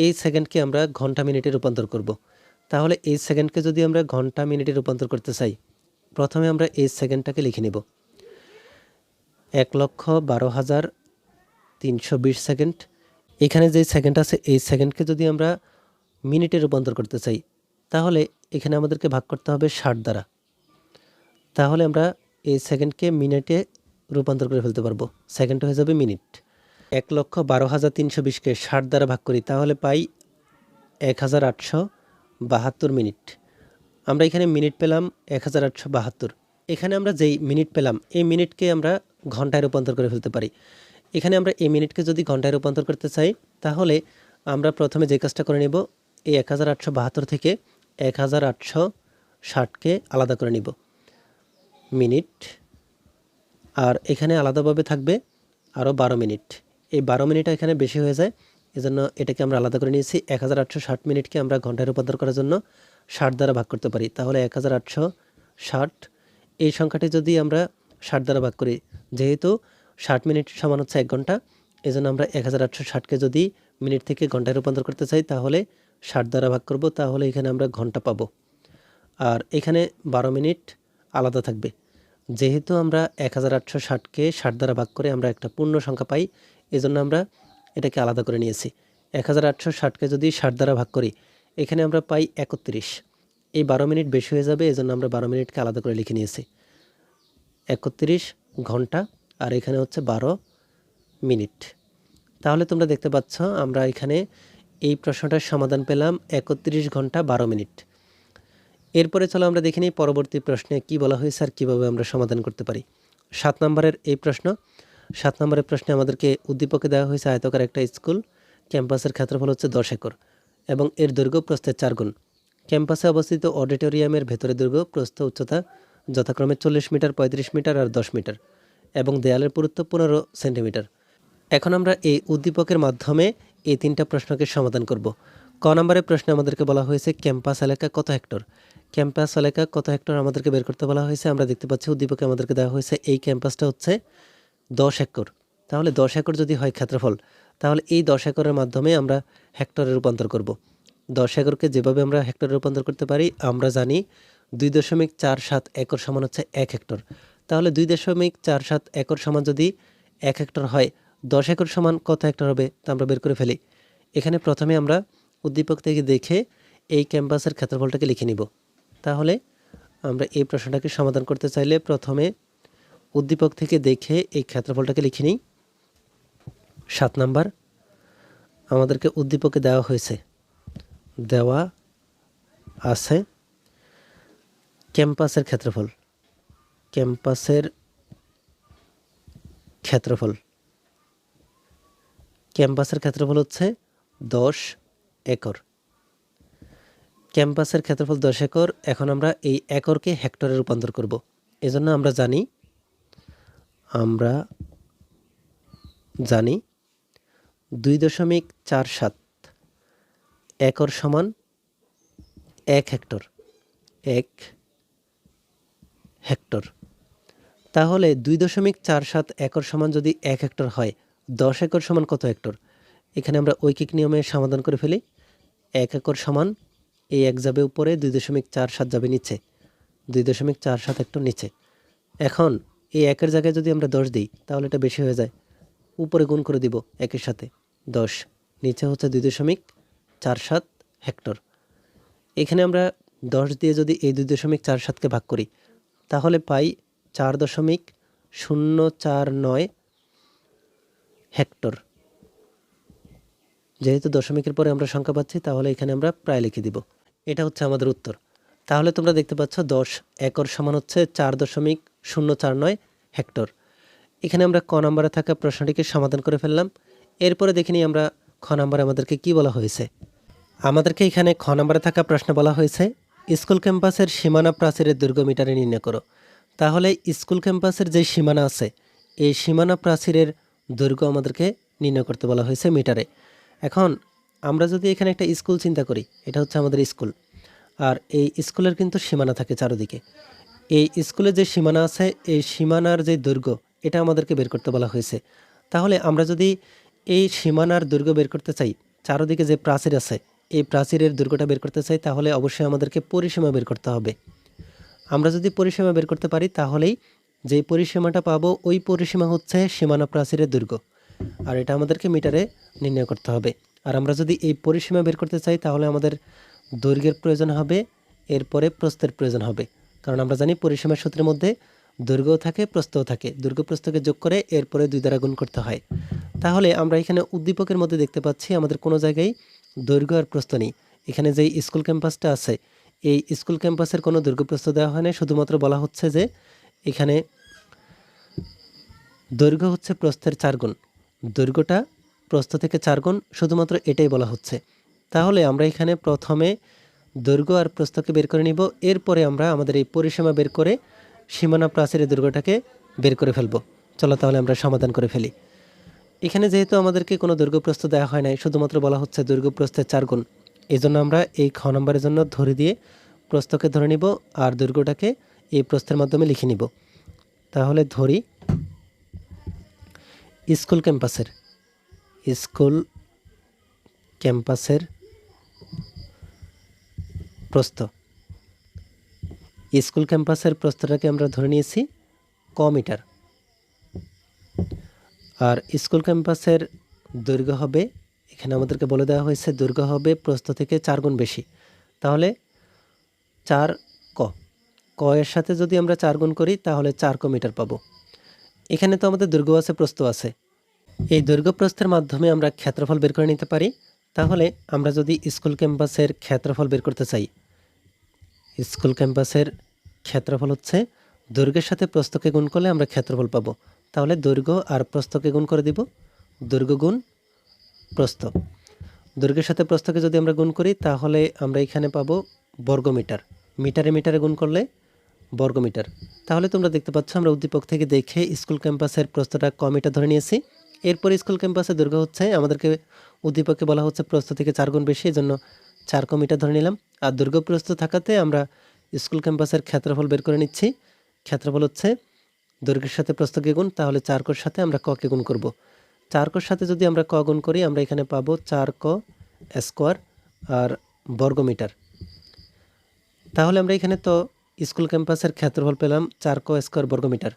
এই সেকেন্ডকে আমরা ঘন্টা মিনিটে রূপান্তর করব। তাহলে এই সেকেন্ডকে যদি আমরা ঘন্টা মিনিটে রূপান্তর করতে চাই, প্রথমে আমরা এই সেকেন্ডটাকে লিখে নেব 1,12,320 সেকেন্ড। এখানে যে সেকেন্ড আছে এই সেকেন্ডকে যদি আমরা মিনিটে রূপান্তর করতে চাই, তাহলে এখানে আমাদেরকে ভাগ করতে হবে 60 দ্বারা। তাহলে আমরা এই সেকেন্ডকে মিনিটে রূপান্তর করে ফেলতে পারবো, সেকেন্ড হয়ে যাবে মিনিট। 1,12,320কে 60 দ্বারা ভাগ করি, তাহলে পাই 1,872 মিনিট। আমরা এখানে মিনিট পেলাম 1,872। এখানে আমরা যেই মিনিট পেলাম এই মিনিটকে আমরা ঘন্টায় রূপান্তর করে ফেলতে পারি। এখানে আমরা এই মিনিটকে যদি ঘন্টায় রূপান্তর করতে চাই, তাহলে আমরা প্রথমে যে কাজটা করে নেব, এই 1,872 থেকে 1,860কে আলাদা করে নিব মিনিট, আর এখানে আলাদাভাবে থাকবে আরও 12 মিনিট। এই 12 মিনিট এখানে বেশি হয়ে যায়, এজন্য এটাকে আমরা আলাদা করে নিয়েছি। 1,860 মিনিটকে আমরা ঘন্টায় রূপান্তর করার জন্য 60 দ্বারা ভাগ করতে পারি, তাহলে 1,860। এই সংখ্যাটি যদি আমরা 60 দ্বারা ভাগ করি, যেহেতু 60 মিনিট সমান হচ্ছে 1 ঘন্টা, এজন্য আমরা 1,860কে যদি মিনিট থেকে ঘন্টায় রূপান্তর করতে চাই, তাহলে 60 দ্বারা ভাগ করব, তাহলে এখানে আমরা ঘন্টা পাবো। আর এখানে 12 মিনিট আলাদা থাকবে। যেহেতু আমরা 1,860কে 60 দ্বারা ভাগ করে আমরা একটা পূর্ণ সংখ্যা পাই, এজন্য আমরা এটাকে আলাদা করে নিয়েছি। 1,860কে যদি 60 দ্বারা ভাগ করি, এখানে আমরা পাই 31। এই 12 মিনিট বেশি হয়ে যাবে, এজন্য আমরা 12 মিনিটকে আলাদা করে লিখে নিয়েছি। 31 ঘন্টা আর এখানে হচ্ছে 12 মিনিট। তাহলে তোমরা দেখতে পাচ্ছ আমরা এখানে এই প্রশ্নটার সমাধান পেলাম 31 ঘন্টা 12 মিনিট। এরপরে চলো আমরা দেখে নিই পরবর্তী প্রশ্নে কি বলা হয়েছে আর কীভাবে আমরা সমাধান করতে পারি। 7 নম্বরের এই প্রশ্ন। 7 নম্বরের প্রশ্নে আমাদেরকে উদ্দীপকে দেওয়া হয়েছে আয়তাকার একটা স্কুল, ক্যাম্পাসের ক্ষেত্রফল হচ্ছে 10 একর এবং এর দৈর্ঘ্য প্রস্থের 4 গুণ। ক্যাম্পাসে অবস্থিত অডিটোরিয়ামের ভেতরে দৈর্ঘ্য প্রস্থ উচ্চতা যথাক্রমে 40 মিটার, 35 মিটার আর 10 মিটার এবং দেয়ালের পুরুত্ব 15 সেন্টিমিটার। এখন আমরা এই উদ্দীপকের মাধ্যমে এই 3টা প্রশ্নকে সমাধান করব। ক নম্বরের প্রশ্নে আমাদেরকে বলা হয়েছে ক্যাম্পাস এলাকা কত হেক্টর। ক্যাম্পাস এলাকা কত হেক্টর আমাদেরকে বের করতে বলা হয়েছে। আমরা দেখতে পাচ্ছি উদ্দীপকে আমাদেরকে দেওয়া হয়েছে এই ক্যাম্পাসটা হচ্ছে 10 একর। তাহলে 10 একর যদি হয় ক্ষেত্রফল, তাহলে এই 10 একরের মাধ্যমে আমরা হেক্টরে রূপান্তর করব। 10 একরকে যেভাবে আমরা হেক্টরে রূপান্তর করতে পারি, আমরা জানি 2.47 একর সমান হচ্ছে 1 হেক্টর। তাহলে 2.47 একর সমান যদি 1 হেক্টর হয়, 10 একর সমান কত হেক্টর হবে তা আমরা বের করে ফেলি। এখানে প্রথমে আমরা উদ্দীপক থেকে দেখে এই ক্যাম্পাসের ক্ষেত্রফলটাকে লিখে নিব। তাহলে আমরা এই প্রশ্নটাকে সমাধান করতে চাইলে প্রথমে উদ্দীপক থেকে দেখে এই ক্ষেত্রফলটাকে লিখে নিই। 7 নাম্বার আমাদেরকে উদ্দীপকে দেওয়া হয়েছে, দেওয়া আছে ক্যাম্পাসের ক্ষেত্রফল। ক্যাম্পাসের ক্ষেত্রফল ক্যাম্পাসের ক্ষেত্রফল হচ্ছে 10 একর। ক্যাম্পাসের ক্ষেত্রফল 10 একর। এখন আমরা এই একরকে হেক্টরে রূপান্তর করব। এজন্য আমরা জানি 2.47 একর সমান 1 হেক্টর। 1 হেক্টর। তাহলে 2.47 একর সমান যদি 1 হেক্টর হয়, 10 একর সমান কত হেক্টর? এখানে আমরা ঐকিক নিয়মে সমাধান করে ফেলি। 1 একর সমান এই 1 যাবে উপরে, 2.47 যাবে নিচে, 2.47 হেক্টর নিচে। এখন এই 1-এর জায়গায় যদি আমরা 10 দিই, তাহলে এটা বেশি হয়ে যায়। উপরে গুণ করে দিব 1-এর সাথে 10, নিচে হচ্ছে 2.47 হেক্টর। এখানে আমরা 10 দিয়ে যদি এই 2.47কে ভাগ করি, তাহলে পাই 4.049 হেক্টর। যেহেতু দশমিকের পরে আমরা সংখ্যা পাচ্ছি, তাহলে এখানে আমরা প্রায় লিখে দিব। এটা হচ্ছে আমাদের উত্তর। তাহলে তোমরা দেখতে পাচ্ছ 10 একর সমান হচ্ছে 4.049 হেক্টর। এখানে আমরা ক নম্বরে থাকা প্রশ্নটিকে সমাধান করে ফেললাম। এরপরে দেখে নিই আমরা খ নম্বরে আমাদেরকে কি বলা হয়েছে। আমাদেরকে এখানে খ নম্বরে থাকা প্রশ্ন বলা হয়েছে স্কুল ক্যাম্পাসের সীমানা প্রাচীরের দৈর্ঘ্য মিটারে নির্ণয় করো। তাহলে স্কুল ক্যাম্পাসের যে সীমানা আছে, এই সীমানা প্রাচীরের দৈর্ঘ্য আমাদেরকে নির্ণয় করতে বলা হয়েছে মিটারে। এখন আমরা যদি এখানে একটা স্কুল চিন্তা করি, এটা হচ্ছে আমাদের স্কুল, আর এই স্কুলের কিন্তু সীমানা থাকে চারদিকে। এই স্কুলের যে সীমানা আছে, এই সীমানার যে দৈর্ঘ্য, এটা আমাদেরকে বের করতে বলা হয়েছে। তাহলে আমরা যদি এই সীমানার দৈর্ঘ্য বের করতে চাই, চারদিকে যে প্রাচীর আছে এই প্রাচীরের দৈর্ঘ্যটা বের করতে চাই, তাহলে অবশ্যই আমাদেরকে পরিসীমা বের করতে হবে। আমরা যদি পরিসীমা বের করতে পারি তাহলেই যে পরিসীমাটা পাবো ওই পরিসীমা হচ্ছে সীমানা প্রাচীরের দৈর্ঘ্য, আর এটা আমাদেরকে মিটারে নির্ণয় করতে হবে। আর আমরা যদি এই পরিসীমা বের করতে চাই তাহলে আমাদের দৈর্ঘ্যের প্রয়োজন হবে, এরপরে প্রস্থের প্রয়োজন হবে। কারণ আমরা জানি পরিসীমার সূত্রের মধ্যে দৈর্ঘ্যও থাকে প্রস্থও থাকে, দৈর্ঘ্য প্রস্থকে যোগ করে এরপরে 2 দ্বারা গুণ করতে হয়। তাহলে আমরা এখানে উদ্দীপকের মধ্যে দেখতে পাচ্ছি আমাদের কোনো জায়গায় দৈর্ঘ্য আর প্রস্থ নেই। এখানে যেই স্কুল ক্যাম্পাসটা আছে এই স্কুল ক্যাম্পাসের কোনো দৈর্ঘ্য প্রস্থ দেওয়া হয় না, শুধুমাত্র বলা হচ্ছে যে এখানে দৈর্ঘ্য হচ্ছে প্রস্থের 4 গুণ, দৈর্ঘ্যটা প্রস্থ থেকে 4 গুণ, শুধুমাত্র এটাই বলা হচ্ছে। তাহলে আমরা এখানে প্রথমে দৈর্ঘ্য আর প্রস্থকে বের করে নিব, এরপরে আমরা আমাদের এই পরিসীমা বের করে সীমানা প্রাচীরের দৈর্ঘ্যটাকে বের করে ফেলব। চলো তাহলে আমরা সমাধান করে ফেলি। এখানে যেহেতু আমাদেরকে কোনো দৈর্ঘ্য প্রস্থ দেওয়া হয় নাই, শুধুমাত্র বলা হচ্ছে দৈর্ঘ্য প্রস্থের 4 গুণ, এই জন্য আমরা এই খ নম্বরের জন্য ধরে দিয়ে প্রস্থকে ধরে নিব আর দৈর্ঘ্যটাকে এই প্রস্থের মাধ্যমে লিখে নিব। তাহলে ধরি স্কুল ক্যাম্পাসের প্রস্থ, স্কুল ক্যাম্পাসের প্রস্থটাকে আমরা ধরে নিয়েছি ক মিটার, আর স্কুল ক্যাম্পাসের দৈর্ঘ্য হবে, এখানে আমাদেরকে বলে দেওয়া হয়েছে দৈর্ঘ্য হবে প্রস্থ থেকে 4 গুণ বেশি, তাহলে 4 ক, ক এর সাথে যদি আমরা 4 গুণ করি তাহলে 4 ক মিটার পাবো। এখানে তো আমাদের দৈর্ঘ্য আছে প্রস্থ আছে, এই দৈর্ঘ্য প্রস্থের মাধ্যমে আমরা ক্ষেত্রফল বের করে নিতে পারি। তাহলে আমরা যদি স্কুল ক্যাম্পাসের ক্ষেত্রফল বের করতে চাই, স্কুল ক্যাম্পাসের ক্ষেত্রফল হচ্ছে দৈর্ঘ্যের সাথে প্রস্থকে গুণ করলে আমরা ক্ষেত্রফল পাবো। তাহলে দৈর্ঘ্য আর প্রস্থকে গুণ করে দিব, দৈর্ঘ্য গুণ প্রস্থ, দৈর্ঘ্যের সাথে প্রস্থকে যদি আমরা গুণ করি তাহলে আমরা এখানে পাবো বর্গমিটার, মিটারে মিটারে গুণ করলে বর্গমিটার। তাহলে তোমরা দেখতে পাচ্ছ আমরা উদ্দীপক থেকে দেখে স্কুল ক্যাম্পাসের প্রস্থটা ক মিটার ধরে নিয়েছি। এরপর স্কুল ক্যাম্পাসের দৈর্ঘ্য হচ্ছে আমাদেরকে উদ্দীপকে বলা হচ্ছে প্রস্থ থেকে 4 গুণ বেশি, এই জন্য 4 ক মিটার ধরে নিলাম। আর দৈর্ঘ্য প্রস্থ থাকাতে আমরা স্কুল ক্যাম্পাসের ক্ষেত্রফল বের করে নিচ্ছি। ক্ষেত্রফল হচ্ছে দৈর্ঘ্যের সাথে প্রস্থকে গুণ, তাহলে 4 কর সাথে আমরা ককে গুণ করব। 4 কর সাথে যদি আমরা ক গুণ করি আমরা এখানে পাবো 4 ক স্কোয়ার আর বর্গমিটার। তাহলে আমরা এখানে তো স্কুল ক্যাম্পাসের ক্ষেত্রফল পেলাম 4 ক স্কোয়ার বর্গমিটার।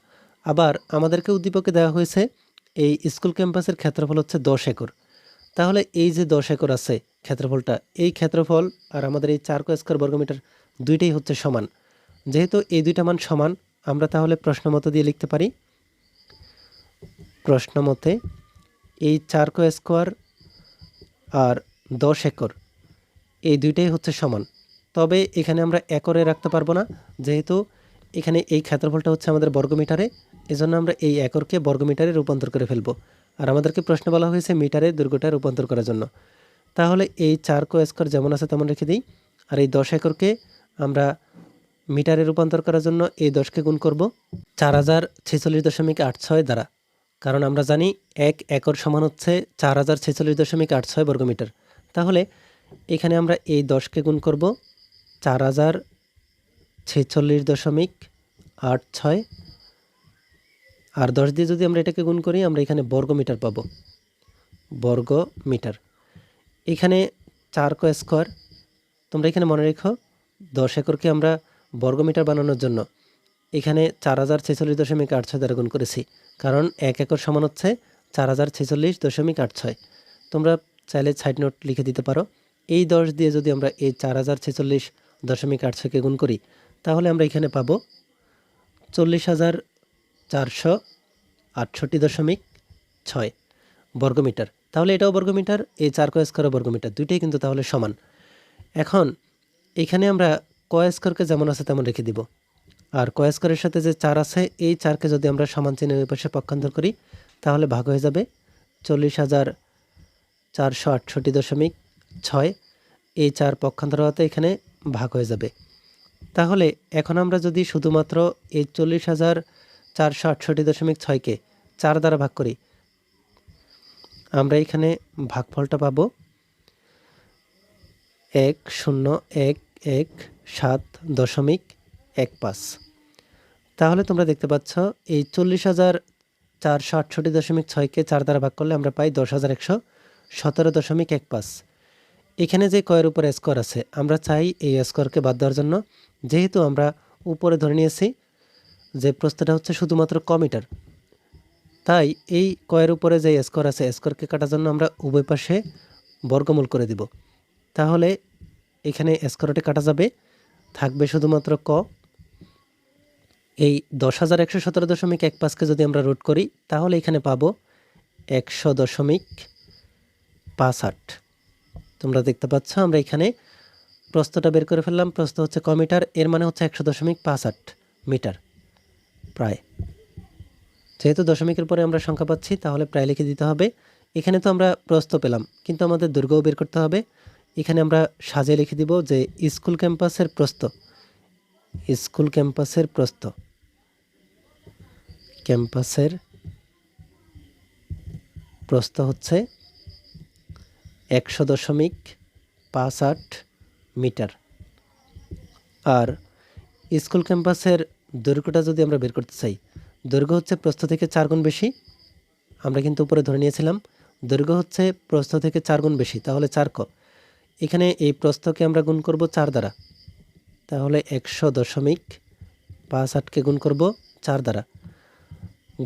আবার আমাদেরকে উদ্দীপকে দেওয়া হয়েছে এই স্কুল ক্যাম্পাসের ক্ষেত্রফল হচ্ছে 10 একর। তাহলে এই যে 10 একর আছে ক্ষেত্রফলটা, এই ক্ষেত্রফল আর আমাদের এই 4 ক স্কোয়ার বর্গমিটার দুইটাই হচ্ছে সমান। যেহেতু এই দুইটা মান সমান, আমরা তাহলে প্রশ্ন মতো দিয়ে লিখতে পারি, প্রশ্ন মতে এই 4 ক স্কোয়ার আর 10 একর এই দুইটাই হচ্ছে সমান। তবে এখানে আমরা একরে রাখতে পারবো না, যেহেতু এখানে এই ক্ষেত্রফলটা হচ্ছে আমাদের বর্গমিটারে, এজন্য আমরা এই একরকে বর্গমিটারে রূপান্তর করে ফেলবো। আর আমাদেরকে প্রশ্ন বলা হয়েছে মিটারে দৈর্ঘ্যটা রূপান্তর করার জন্য। তাহলে এই 4 ক স্কোয়ার যেমন আছে তেমন রেখে দিই, আর এই 10 একরকে আমরা মিটারে রূপান্তর করার জন্য এই 10কে গুণ করব 4046.86 দ্বারা, কারণ আমরা জানি 1 একর সমান হচ্ছে 4046.86 বর্গমিটার। তাহলে এখানে আমরা এই 10কে গুণ করব 4046.86 আর 10 দিয়ে যদি আমরা এটাকে গুণ করি আমরা এখানে বর্গমিটার পাবো, বর্গমিটার। এখানে 4 ক স্কোয়ার, তোমরা এখানে মনে রেখো 10 একরকে আমরা বর্গমিটার বানানোর জন্য এখানে 4046.86 দ্বারা গুণ করেছি, কারণ 1 একর সমান হচ্ছে 4046.86। তোমরা চাইলে সাইড নোট লিখে দিতে পারো। এই 10 দিয়ে যদি আমরা এই 4046.86কে গুণ করি তাহলে আমরা এখানে পাবো 40,468.6 বর্গমিটার। তাহলে এটাও বর্গমিটার, এই 4 ক স্কোয়ার বর্গমিটার, দুইটাই কিন্তু তাহলে সমান। এখন এখানে আমরা ক স্কোয়ারকে যেমন আছে তেমন রেখে দিব, আর ক স্কোয়ারের সাথে যে 4 আছে এই 4কে যদি আমরা সমান চিহ্নের ওই পাশে পক্ষান্তর করি তাহলে ভাগ হয়ে যাবে 40,468.6, এই 4 পক্ষান্তর হতে এখানে ভাগ হয়ে যাবে। তাহলে এখন আমরা যদি শুধুমাত্র এই 40,468.6কে 4 দ্বারা ভাগ করি আমরা এখানে ভাগফলটা পাবো 10,117.15। তাহলে তোমরা দেখতে পাচ্ছ এই 40,468 468.6কে 4 দ্বারা ভাগ করলে আমরা পাই 10,117.15। এখানে যে কয়ের উপরে স্কোয়ার আছে, আমরা চাই এই স্কোয়ারকে বাদ দেওয়ার জন্য। যেহেতু আমরা উপরে ধরে নিয়েছি যে প্রস্থটা হচ্ছে শুধুমাত্র ক মিটার, তাই এই কয়ের উপরে যে স্কোয়ার আছে স্কোয়ারকে কাটার জন্য আমরা উভয় পাশে বর্গমূল করে দিব। তাহলে এখানে স্কোয়ারটি কাটা যাবে, থাকবে শুধুমাত্র ক। এই 10,117.15কে যদি আমরা রুট করি তাহলে এখানে পাবো 100.58। তোমরা দেখতে পাচ্ছ আমরা এখানে প্রস্থটা বের করে ফেললাম। প্রস্থ হচ্ছে ক মিটার, এর মানে হচ্ছে 100.58 মিটার প্রায়। যেহেতু দশমিকের পরে আমরা সংখ্যা পাচ্ছি তাহলে প্রায় লিখে দিতে হবে। এখানে তো আমরা প্রস্থ পেলাম, কিন্তু আমাদের দৈর্ঘ্যও বের করতে হবে। এখানে আমরা সাজিয়ে লিখে দিব যে স্কুল ক্যাম্পাসের প্রস্থ, স্কুল ক্যাম্পাসের প্রস্থ, ক্যাম্পাসের প্রস্থ হচ্ছে 100.58 মিটার। আর স্কুল ক্যাম্পাসের দৈর্ঘ্যটা যদি আমরা বের করতে চাই, দৈর্ঘ্য হচ্ছে প্রস্থ থেকে 4 গুণ বেশি। আমরা কিন্তু উপরে ধরে নিয়েছিলাম দৈর্ঘ্য হচ্ছে প্রস্থ থেকে 4 গুণ বেশি, তাহলে 4 ক। এখানে এই প্রস্থকে আমরা গুণ করব 4 দ্বারা, তাহলে 100.58কে গুণ করব 4 দ্বারা।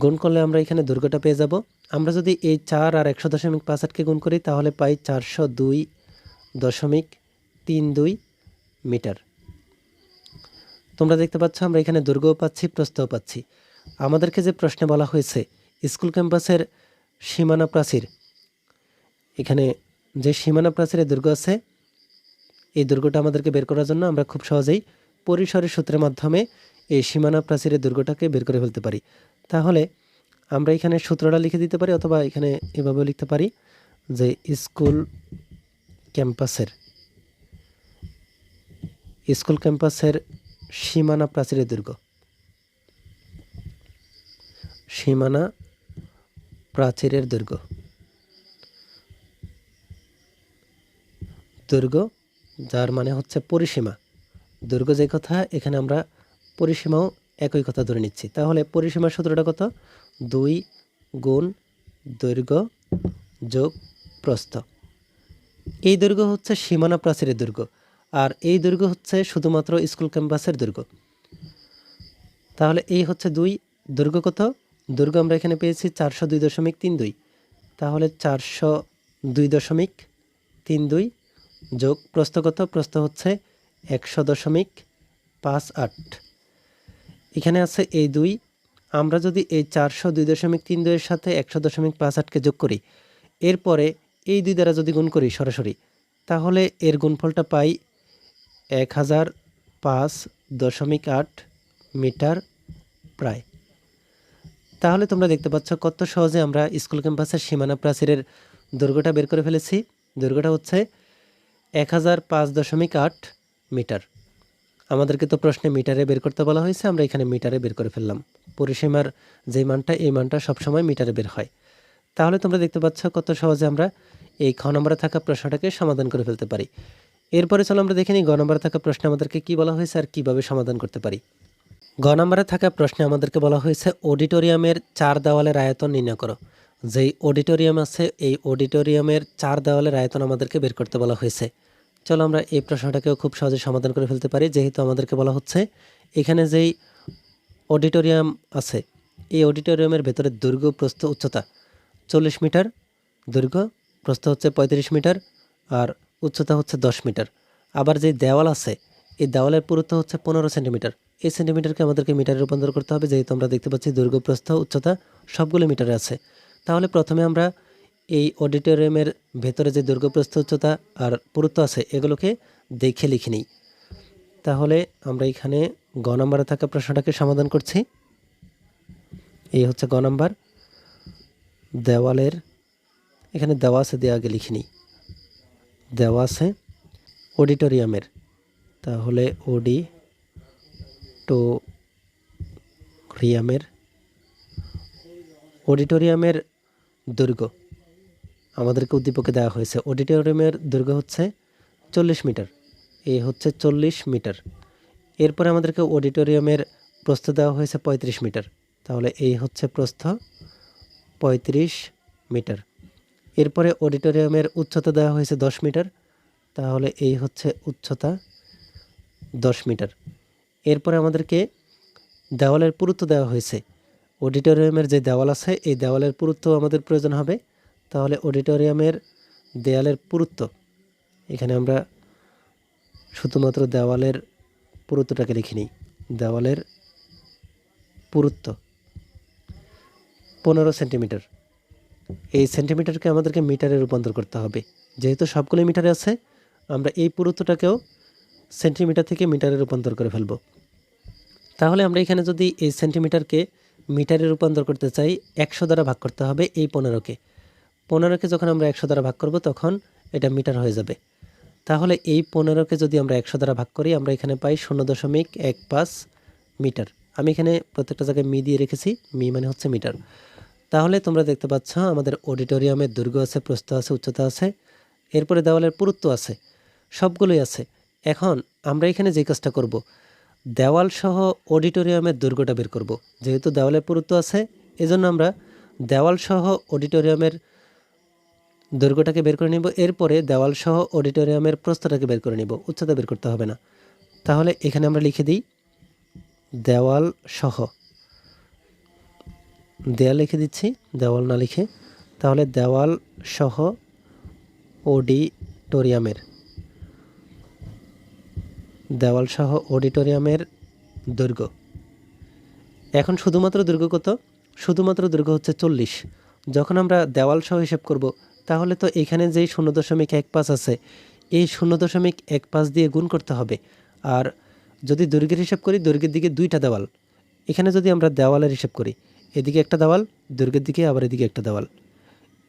গুণ করলে আমরা এখানে দৈর্ঘ্যটা পেয়ে যাব। আমরা যদি এই 4 আর 100.58কে গুণ করি তাহলে পাই 402.32 মিটার। তোমরা দেখতে পাচ্ছ আমরা এখানে দৈর্ঘ্যও পাচ্ছি, প্রস্থও পাচ্ছি। আমাদেরকে যে প্রশ্নে বলা হয়েছে স্কুল ক্যাম্পাসের সীমানা প্রাচীর, এখানে যে সীমানা প্রাচীরের দৈর্ঘ্য আছে এই দৈর্ঘ্যটা আমাদেরকে বের করার জন্য আমরা খুব সহজেই পরিসরের সূত্রের মাধ্যমে এই সীমানা প্রাচীরের দৈর্ঘ্যটাকে বের করে ফেলতে পারি। তাহলে আমরা এখানে সূত্রটা লিখে দিতে পারি, অথবা এখানে এভাবেও লিখতে পারি যে স্কুল ক্যাম্পাসের সীমানা প্রাচীরের দৈর্ঘ্য, সীমানা প্রাচীরের দৈর্ঘ্য, দৈর্ঘ্য যার মানে হচ্ছে পরিসীমা। দৈর্ঘ্য যে কথা, এখানে আমরা পরিসীমাও একই কথা ধরে নিচ্ছি। তাহলে পরিসীমার সূত্রটা কত? 2 গুণ দৈর্ঘ্য যোগ প্রস্থ। এই দৈর্ঘ্য হচ্ছে সীমানা প্রাচীরের দৈর্ঘ্য, আর এই দৈর্ঘ্য হচ্ছে শুধুমাত্র স্কুল ক্যাম্পাসের দৈর্ঘ্য। তাহলে এই হচ্ছে 2, দৈর্ঘ্য কত? দৈর্ঘ্য আমরা এখানে পেয়েছি 402.32, তাহলে 402.32 যোগ প্রস্থ কত? প্রস্থ হচ্ছে 100.58। এখানে আছে এই 2। আমরা যদি এই 402.32 এর সাথে 100.58কে যোগ করি, এরপরে এই 2 দ্বারা যদি গুণ করি সরাসরি, তাহলে এর গুণফলটা পাই 1005.8 মিটার প্রায়। তাহলে তোমরা দেখতে পাচ্ছ কত সহজে আমরা স্কুল ক্যাম্পাসের সীমানা প্রাচীরের দৈর্ঘ্যটা বের করে ফেলেছি। দৈর্ঘ্যটা হচ্ছে 1005.8 মিটার। আমাদেরকে তো প্রশ্নে মিটারে বের করতে বলা হয়েছে, আমরা এখানে মিটারে বের করে ফেললাম। পরিসীমার যে মানটা, এই মানটা সবসময় মিটারে বের হয়। তাহলে তোমরা দেখতে পাচ্ছ কত সহজে আমরা এই খ নম্বরে থাকা প্রশ্নটাকে সমাধান করে ফেলতে পারি। এরপরে চলো আমরা দেখে নিই গ নম্বরে থাকা প্রশ্নে আমাদেরকে কি বলা হয়েছে আর কিভাবে সমাধান করতে পারি। গ নম্বরে থাকা প্রশ্নে আমাদেরকে বলা হয়েছে অডিটোরিয়ামের 4 দেওয়ালের আয়তন নির্ণয় করো। যেই অডিটোরিয়াম আছে এই অডিটোরিয়ামের 4 দেওয়ালের আয়তন আমাদেরকে বের করতে বলা হয়েছে। চলো আমরা এই প্রশ্নটাকেও খুব সহজে সমাধান করে ফেলতে পারি। যেহেতু আমাদেরকে বলা হচ্ছে এখানে যেই অডিটোরিয়াম আছে এই অডিটোরিয়ামের ভেতরে দৈর্ঘ্য, প্রস্থ, উচ্চতা 40 মিটার, দৈর্ঘ্য, প্রস্থ হচ্ছে 35 মিটার, আর উচ্চতা হচ্ছে 10 মিটার। আবার যে দেওয়াল আছে এই দেওয়ালের পুরুত্ব হচ্ছে 15 সেন্টিমিটার। এই সেন্টিমিটারকে আমাদেরকে মিটারে রূপান্তর করতে হবে, যেহেতু আমরা দেখতে পাচ্ছি দৈর্ঘ্য, প্রস্থ, উচ্চতা সবগুলো মিটারে আছে। তাহলে প্রথমে আমরা এই অডিটোরিয়ামের ভেতরে যে দৈর্ঘ্য, প্রস্থ, উচ্চতা আর পুরুত্ব আছে এগুলোকে দেখে লিখে নিই। তাহলে আমরা এখানে গ নম্বরে থাকা প্রশ্নটাকে সমাধান করছি। এই হচ্ছে গ নম্বর। দেওয়ালের, এখানে দেওয়া আছে, দিয়ে আগে লিখে নিই। দেওয়া আছে অডিটোরিয়ামের, তাহলে অডিটোরিয়ামের দৈর্ঘ্য আমাদেরকে উদ্দীপকে দেওয়া হয়েছে। অডিটোরিয়ামের দৈর্ঘ্য হচ্ছে 40 মিটার, এই হচ্ছে 40 মিটার। এরপরে আমাদেরকে অডিটোরিয়ামের প্রস্থ দেওয়া হয়েছে 35 মিটার, তাহলে এই হচ্ছে প্রস্থ 35 মিটার। এরপরে অডিটোরিয়ামের উচ্চতা দেওয়া হয়েছে 10 মিটার, তাহলে এই হচ্ছে উচ্চতা 10 মিটার। এরপরে আমাদেরকে দেওয়ালের পুরুত্ব দেওয়া হয়েছে। অডিটোরিয়ামের যে দেওয়াল আছে এই দেওয়ালের পুরুত্ব আমাদের প্রয়োজন হবে। তাহলে অডিটোরিয়ামের দেয়ালের পুরুত্ব, এখানে আমরা শুধুমাত্র দেওয়ালের পুরুত্বটাকে লিখে নিই। দেওয়ালের পুরুত্ব 15 সেন্টিমিটার। এই সেন্টিমিটারকে আমাদেরকে মিটারে রূপান্তর করতে হবে। যেহেতু সবগুলো মিটারে আছে, আমরা এই পুরুত্বটাকেও সেন্টিমিটার থেকে মিটারে রূপান্তর করে ফেলব। তাহলে আমরা এখানে যদি এই সেন্টিমিটারকে মিটারে রূপান্তর করতে চাই, 100 দ্বারা ভাগ করতে হবে এই 15কে। 15কে যখন আমরা 100 দ্বারা ভাগ করব তখন এটা মিটার হয়ে যাবে। তাহলে এই 15কে যদি আমরা 100 দ্বারা ভাগ করি, আমরা এখানে পাই 0.15 মিটার। আমি এখানে প্রত্যেকটা জায়গায় মি দিয়ে রেখেছি, মি মানে হচ্ছে মিটার। তাহলে তোমরা দেখতে পাচ্ছ আমাদের অডিটোরিয়ামের দৈর্ঘ্য আছে, প্রস্থ আছে, উচ্চতা আছে, এরপরে দেওয়ালের পুরুত্ব আছে, সবগুলোই আছে। এখন আমরা এখানে যে কাজটা করব, দেওয়াল সহ অডিটোরিয়ামের দৈর্ঘ্যটা বের করব। যেহেতু দেওয়ালের পুরুত্ব আছে, এজন্য আমরা দেওয়াল সহ অডিটোরিয়ামের দৈর্ঘ্যটাকে বের করে নিব। এরপরে দেওয়াল সহ অডিটোরিয়ামের প্রস্থটাকে বের করে নিব, উচ্চতা বের করতে হবে না। তাহলে এখানে আমরা লিখে দিই দেওয়াল সহ, দেয়াল লিখে দিচ্ছি, দেওয়াল না লিখে। তাহলে দেওয়াল সহ অডিটোরিয়ামের, দেওয়াল সহ অডিটোরিয়ামের দৈর্ঘ্য। এখন শুধুমাত্র দৈর্ঘ্য কত? শুধুমাত্র দৈর্ঘ্য হচ্ছে 40। যখন আমরা দেওয়াল সহ হিসাব করব, তাহলে তো এখানে যেই 0.15 আছে, এই 0.15 দিয়ে গুণ করতে হবে। আর যদি দৈর্ঘ্যের হিসাব করি, দৈর্ঘ্যের দিকে দুইটা দেওয়াল। এখানে যদি আমরা দেওয়ালের হিসাব করি, এদিকে একটা দেওয়াল, দৈর্ঘ্যের দিকে আবার এদিকে একটা দেওয়াল,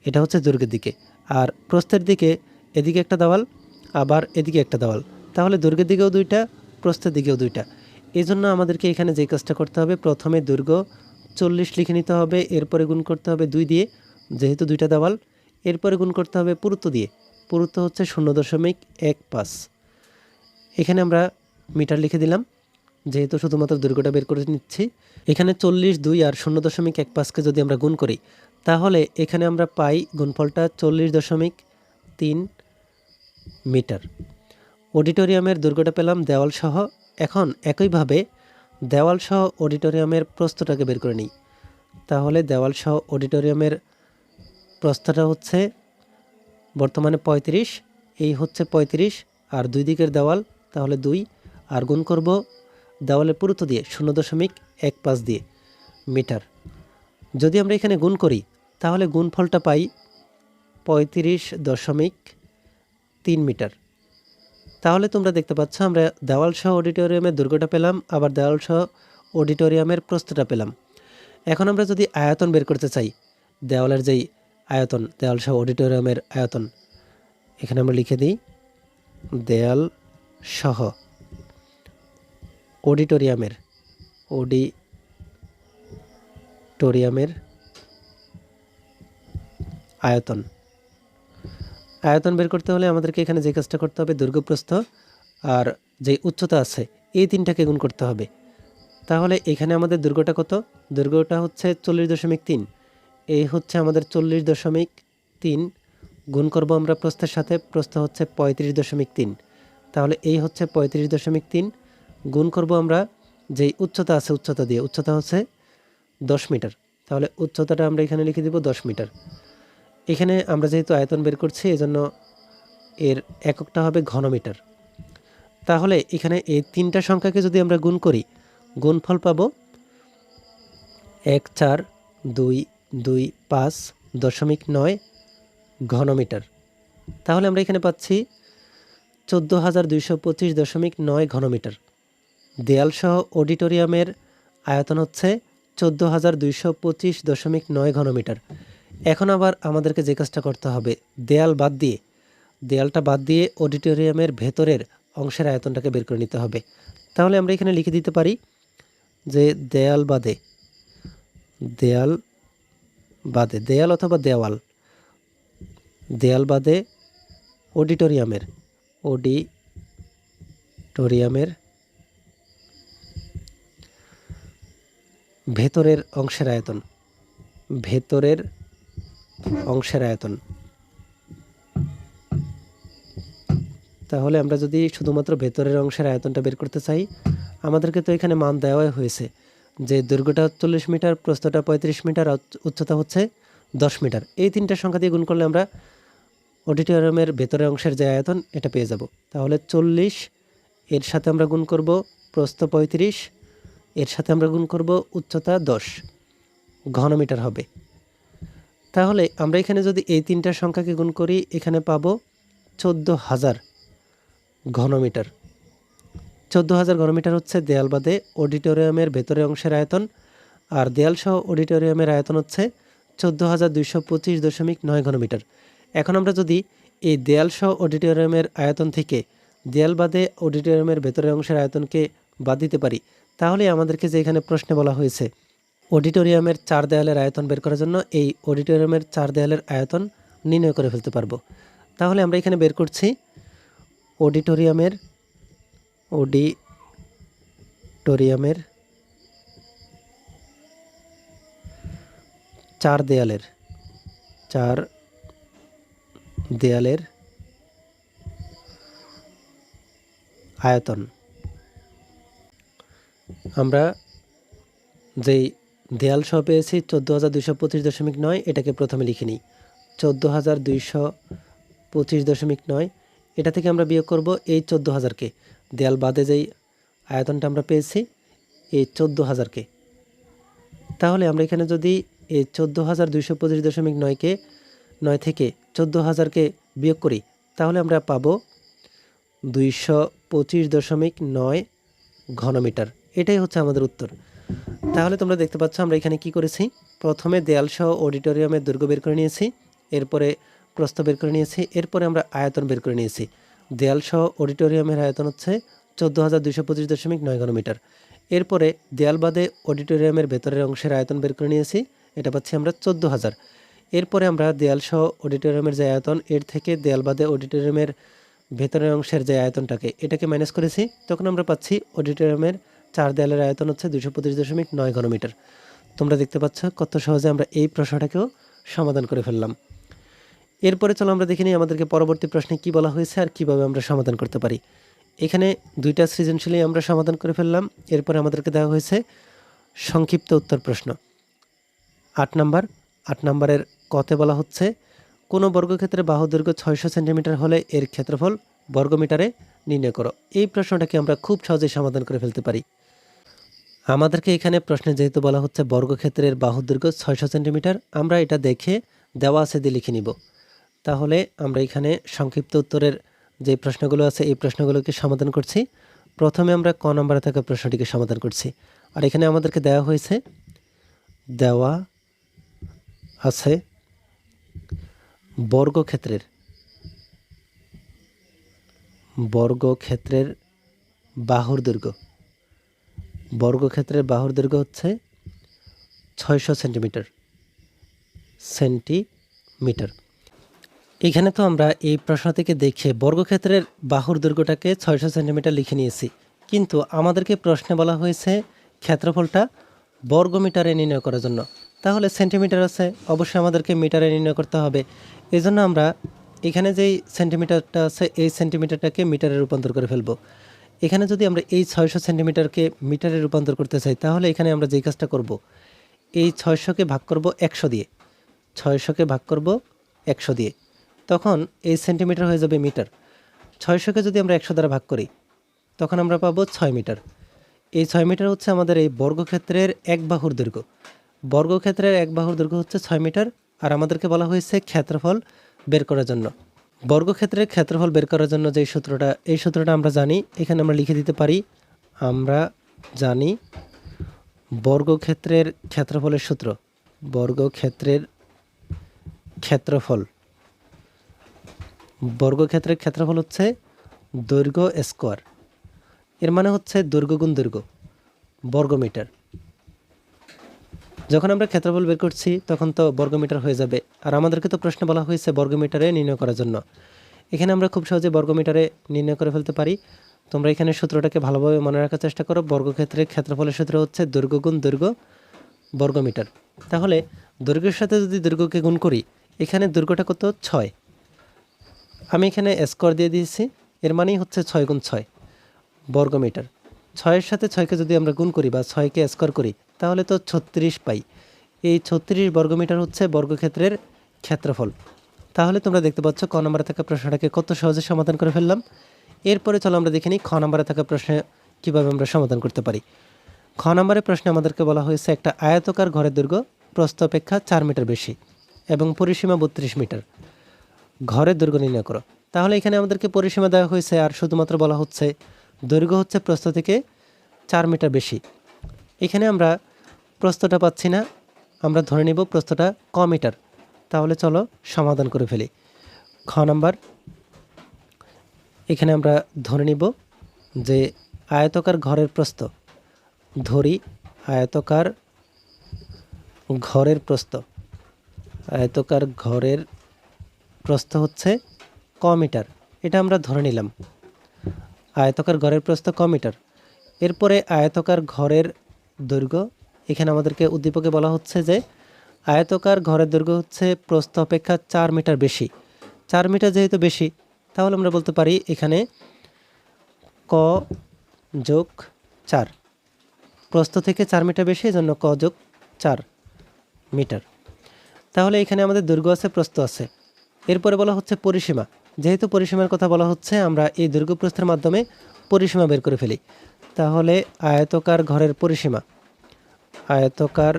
এটা হচ্ছে দৈর্ঘ্যের দিকে। আর প্রস্থের দিকে এদিকে একটা দেওয়াল, আবার এদিকে একটা দেওয়াল। তাহলে দৈর্ঘ্যের দিকেও দুইটা, প্রস্থের দিকেও দুইটা। এই জন্য আমাদেরকে এখানে যে কাজটা করতে হবে, প্রথমে দৈর্ঘ্য 40 লিখে নিতে হবে, এরপরে গুণ করতে হবে 2 দিয়ে, যেহেতু দুইটা দেওয়াল। এরপরে গুণ করতে হবে পুরুত্ব দিয়ে, পুরুত্ব হচ্ছে 0.15। এখানে আমরা মিটার লিখে দিলাম, যেহেতু শুধুমাত্র দৈর্ঘ্যটা বের করে নিচ্ছি। এখানে 40, 2 আর 0.15কে যদি আমরা গুণ করি, তাহলে এখানে আমরা পাই গুণফলটা 40.3 মিটার। অডিটোরিয়ামের দৈর্ঘ্যটা পেলাম দেওয়াল সহ। এখন একইভাবে দেওয়াল সহ অডিটোরিয়ামের প্রস্থটাকে বের করে নিই। তাহলে দেওয়াল সহ অডিটোরিয়ামের প্রস্থটা হচ্ছে বর্তমানে 35, এই হচ্ছে 35, আর দুই দিকের দেওয়াল, তাহলে 2, আর গুণ করব দেওয়ালের পুরুত্ব দিয়ে 0.15 দিয়ে মিটার। যদি আমরা এখানে গুণ করি, তাহলে গুণফলটা পাই 35.3 মিটার। তাহলে তোমরা দেখতে পাচ্ছ আমরা দেওয়াল সহ অডিটোরিয়ামের দৈর্ঘ্যটা পেলাম, আবার দেওয়াল সহ অডিটোরিয়ামের প্রস্থটা পেলাম। এখন আমরা যদি আয়তন বের করতে চাই, দেওয়ালের যেই আয়তন, দেওয়াল সহ অডিটোরিয়ামের আয়তন, এখানে আমরা লিখে দিই দেয়াল সহ অডিটোরিয়ামের আয়তন। আয়তন বের করতে হলে আমাদেরকে এখানে যে কাজটা করতে হবে, দৈর্ঘ্য, প্রস্থ আর যে উচ্চতা আছে, এই তিনটাকে গুণ করতে হবে। তাহলে এখানে আমাদের দৈর্ঘ্যটা কত? দৈর্ঘ্যটা হচ্ছে 40.3, এই হচ্ছে আমাদের 40.3, গুণ করব আমরা প্রস্থের সাথে, প্রস্থ হচ্ছে 35.3। তাহলে এই হচ্ছে 35.3, গুণ করব আমরা যেই উচ্চতা আছে উচ্চতা দিয়ে, উচ্চতা হচ্ছে 10 মিটার। তাহলে উচ্চতাটা আমরা এখানে লিখে দিব 10 মিটার। এখানে আমরা যেহেতু আয়তন বের করছি, এজন্য এর এককটা হবে ঘনমিটার। তাহলে এখানে এই তিনটা সংখ্যাকে যদি আমরা গুণ করি, গুণফল পাবো 1422.5.9 ঘনমিটার। তাহলে আমরা এখানে পাচ্ছি 14,225.9 ঘনমিটার। দেয়াল সহ অডিটোরিয়ামের আয়তন হচ্ছে 14,225.9 ঘনমিটার। এখন আবার আমাদেরকে যে কাজটা করতে হবে, দেয়ালটা বাদ দিয়ে অডিটোরিয়ামের ভেতরের অংশের আয়তনটাকে বের করে নিতে হবে। তাহলে আমরা এখানে লিখে দিতে পারি যে দেয়াল অথবা দেয়াল বাদে অডিটোরিয়ামের ভেতরের অংশের আয়তন, ভেতরের অংশের আয়তন। তাহলে আমরা যদি শুধুমাত্র ভেতরের অংশের আয়তনটা বের করতে চাই, আমাদেরকে তো এখানে মান দেওয়াই হয়েছে যে দৈর্ঘ্যটা 40 মিটার, প্রস্থটা 35 মিটার, আর উচ্চতা হচ্ছে 10 মিটার। এই তিনটা সংখ্যা দিয়ে গুণ করলে আমরা অডিটোরিয়ামের ভেতরের অংশের যে আয়তন এটা পেয়ে যাব। তাহলে 40 এর সাথে আমরা গুণ করব প্রস্থ 35, এর সাথে আমরা গুণ করব উচ্চতা 10 ঘনমিটার হবে। তাহলে আমরা এখানে যদি এই তিনটা সংখ্যাকে গুণ করি, এখানে পাবো 14,000 ঘনমিটার। 14,000 ঘনমিটার হচ্ছে দেয়াল বাদে অডিটোরিয়ামের ভেতরের অংশের আয়তন, আর দেয়ালসহ অডিটোরিয়ামের আয়তন হচ্ছে 14,225.9 ঘনমিটার। এখন আমরা যদি এই দেয়ালসহ অডিটোরিয়ামের আয়তন থেকে দেয়াল বাদে অডিটোরিয়ামের ভেতরের অংশের আয়তনকে বাদ দিতে পারি, তাহলে আমাদেরকে যে এখানে প্রশ্নে বলা হয়েছে অডিটোরিয়ামের 4 দেয়ালের আয়তন বের করার জন্য এই অডিটোরিয়ামের 4 দেয়ালের আয়তন নির্ণয় করে ফেলতে পারবো। তাহলে আমরা এখানে বের করছি অডিটোরিয়ামের 4 দেয়ালের আয়তন। আমরা যেই দেয়াল সহ পেয়েছি 14,225.9, এটাকে প্রথমে লিখে নিই। 14,225.9, এটা থেকে আমরা বিয়োগ করব এই 14,000কে, দেয়াল বাদে যেই আয়তনটা আমরা পেয়েছি এই 14,000কে। তাহলে আমরা এখানে যদি এই 14,225.9কে 9 থেকে 14,000কে বিয়োগ করি, তাহলে আমরা পাবো 225.9 ঘনমিটার। এটাই হচ্ছে আমাদের উত্তর। তাহলে তোমরা দেখতে পাচ্ছ আমরা এখানে কি করেছি, প্রথমে দেয়ালসহ অডিটোরিয়ামের দৈর্ঘ্য বের করে নিয়েছি, এরপরে প্রস্থ বের করে নিয়েছি, এরপরে আমরা আয়তন বের করে নিয়েছি। দেয়ালসহ অডিটোরিয়ামের আয়তন হচ্ছে 14,225.9 ঘনমিটার। এরপরে দেয়াল বাদে অডিটোরিয়ামের ভেতরের অংশের আয়তন বের করে নিয়েছি, এটা পাচ্ছি আমরা 14,000। এরপরে আমরা দেয়ালসহ অডিটোরিয়ামের যে আয়তন, এর থেকে দেয়াল বাদে অডিটোরিয়ামের ভেতরের অংশের যে আয়তনটাকে এটাকে মাইনাস করেছি, তখন আমরা পাচ্ছি অডিটোরিয়ামের 4 দেয়ালের আয়তন হচ্ছে 225.9 ঘনমিটার। তোমরা দেখতে পাচ্ছ কত সহজে আমরা এই প্রশ্নটাকেও সমাধান করে ফেললাম। এরপরে চলো আমরা দেখে নিই আমাদেরকে পরবর্তী প্রশ্নে কি বলা হয়েছে আর কিভাবে আমরা সমাধান করতে পারি। এখানে দুইটা সৃজনশীলই আমরা সমাধান করে ফেললাম। এরপরে আমাদেরকে দেওয়া হয়েছে সংক্ষিপ্ত উত্তর প্রশ্ন। 8 নম্বরের কতে বলা হচ্ছে কোনো বর্গক্ষেত্রের বাহু দৈর্ঘ্য 600 সেন্টিমিটার হলে এর ক্ষেত্রফল বর্গমিটারে নির্ণয় করো। এই প্রশ্নটাকে আমরা খুব সহজেই সমাধান করে ফেলতে পারি। আমাদেরকে এখানে প্রশ্নে যেহেতু বলা হচ্ছে বর্গক্ষেত্রের বাহু দৈর্ঘ্য 600 সেন্টিমিটার, আমরা এটা দেখে দেওয়া আছে দিয়ে লিখে নিব। তাহলে আমরা এখানে সংক্ষিপ্ত উত্তরের যে প্রশ্নগুলো আছে এই প্রশ্নগুলোকে সমাধান করছি। প্রথমে আমরা ক নম্বরে থাকা প্রশ্নটিকে সমাধান করছি। আর এখানে আমাদেরকে দেওয়া আছে বর্গক্ষেত্রের বাহুর দৈর্ঘ্য। বর্গক্ষেত্রের বাহুর দৈর্ঘ্য হচ্ছে 600 সেন্টিমিটার। এখানে তো আমরা এই প্রশ্ন থেকে দেখে বর্গক্ষেত্রের বাহুর দৈর্ঘ্যটাকে 600 সেন্টিমিটার লিখে নিয়েছি, কিন্তু আমাদেরকে প্রশ্নে বলা হয়েছে ক্ষেত্রফলটা বর্গমিটারে নির্ণয় করার জন্য। তাহলে সেন্টিমিটার আছে, অবশ্যই আমাদেরকে মিটারে নির্ণয় করতে হবে। এই জন্য আমরা এখানে যেই সেন্টিমিটারটা আছে এই সেন্টিমিটারটাকে মিটারে রূপান্তর করে ফেলব। এখানে যদি আমরা এই 600 সেন্টিমিটারকে মিটারে রূপান্তর করতে চাই, তাহলে এখানে আমরা যেই কাজটা করব, এই 600কে ভাগ করব 100 দিয়ে, 600কে ভাগ করব 100 দিয়ে, তখন এই সেন্টিমিটার হয়ে যাবে মিটার। 600কে যদি আমরা 100 দ্বারা ভাগ করি, তখন আমরা পাবো 6 মিটার। এই 6 মিটার হচ্ছে আমাদের এই বর্গক্ষেত্রের এক বাহুর দৈর্ঘ্য। বর্গক্ষেত্রের এক বাহুর দৈর্ঘ্য হচ্ছে 6 মিটার। আর আমাদেরকে বলা হয়েছে ক্ষেত্রফল বের করার জন্য। বর্গক্ষেত্রের ক্ষেত্রফল বের করার জন্য যে সূত্রটা, এই সূত্রটা আমরা জানি, এখানে আমরা লিখে দিতে পারি। আমরা জানি বর্গক্ষেত্রের ক্ষেত্রফলের সূত্র, বর্গক্ষেত্রের ক্ষেত্রফল হচ্ছে দৈর্ঘ্য স্কোয়ার। এর মানে হচ্ছে দৈর্ঘ্য গুণ দৈর্ঘ্য, বর্গমিটার। যখন আমরা ক্ষেত্রফল বের করছি তখন তো বর্গমিটার হয়ে যাবে। আর আমাদেরকে তো প্রশ্ন বলা হয়েছে বর্গমিটারে নির্ণয় করার জন্য। এখানে আমরা খুব সহজে বর্গমিটারে নির্ণয় করে ফেলতে পারি। তোমরা এখানে সূত্রটাকে ভালোভাবে মনে রাখার চেষ্টা করো। বর্গক্ষেত্রের ক্ষেত্রফলের সূত্র হচ্ছে দৈর্ঘ্য গুণ দৈর্ঘ্য বর্গমিটার। তাহলে দৈর্ঘ্যের সাথে যদি দৈর্ঘ্যকে গুণ করি, এখানে দৈর্ঘ্যটা কত 6, আমি এখানে স্কোয়ার দিয়ে দিয়েছি, এর মানেই হচ্ছে 6 গুণ 6 বর্গমিটার। 6-এর সাথে 6কে যদি আমরা গুণ করি বা 6কে স্কোয়ার করি তাহলে তো 36 পাই। এই 36 বর্গমিটার হচ্ছে বর্গক্ষেত্রের ক্ষেত্রফল। তাহলে তোমরা দেখতে পাচ্ছ ক নম্বরে থাকা প্রশ্নটাকে কত সহজে সমাধান করে ফেললাম। এরপরে চলো আমরা দেখে নিই খ নম্বরে থাকা প্রশ্নে কীভাবে আমরা সমাধান করতে পারি। খ নম্বরের প্রশ্নে আমাদেরকে বলা হয়েছে একটা আয়তাকার ঘরের দৈর্ঘ্য প্রস্থ অপেক্ষা 4 মিটার বেশি এবং পরিসীমা 32 মিটার, ঘরের দৈর্ঘ্য নির্ণয় করো। তাহলে এখানে আমাদেরকে পরিসীমা দেওয়া হয়েছে আর শুধুমাত্র বলা হচ্ছে দৈর্ঘ্য হচ্ছে প্রস্থ থেকে 4 মিটার বেশি। এখানে আমরা প্রস্থটা পাচ্ছি না, আমরা ধরে নিব প্রস্থটা ক মিটার। তাহলে চলো সমাধান করে ফেলি। খ নাম্বার, এখানে আমরা ধরে নিব যে আয়তাকার ঘরের প্রস্থ, ধরি আয়তাকার ঘরের প্রস্থ, আয়তাকার ঘরের প্রস্থ হচ্ছে ক মিটার, এটা আমরা ধরে নিলাম। আয়তাকার ঘরের প্রস্থ ক মিটার। এরপরে আয়তাকার ঘরের দৈর্ঘ্য, এখানে আমাদেরকে উদ্দীপকে বলা হচ্ছে যে আয়তাকার ঘরের দৈর্ঘ্য হচ্ছে প্রস্থ অপেক্ষা 4 মিটার বেশি। 4 মিটার যেহেতু বেশি, তাহলে আমরা বলতে পারি এখানে ক যোগ 4, প্রস্থ থেকে 4 মিটার বেশি, এজন্য ক যোগ 4 মিটার। তাহলে এখানে আমাদের দৈর্ঘ্য আছে, প্রস্থ আছে। এরপরে বলা হচ্ছে পরিসীমা, যেহেতু পরিসীমার কথা বলা হচ্ছে আমরা এই দৈর্ঘ্য প্রস্থের মাধ্যমে পরিসীমা বের করে ফেলি। তাহলে আয়তাকার ঘরের পরিসীমা, আয়তাকার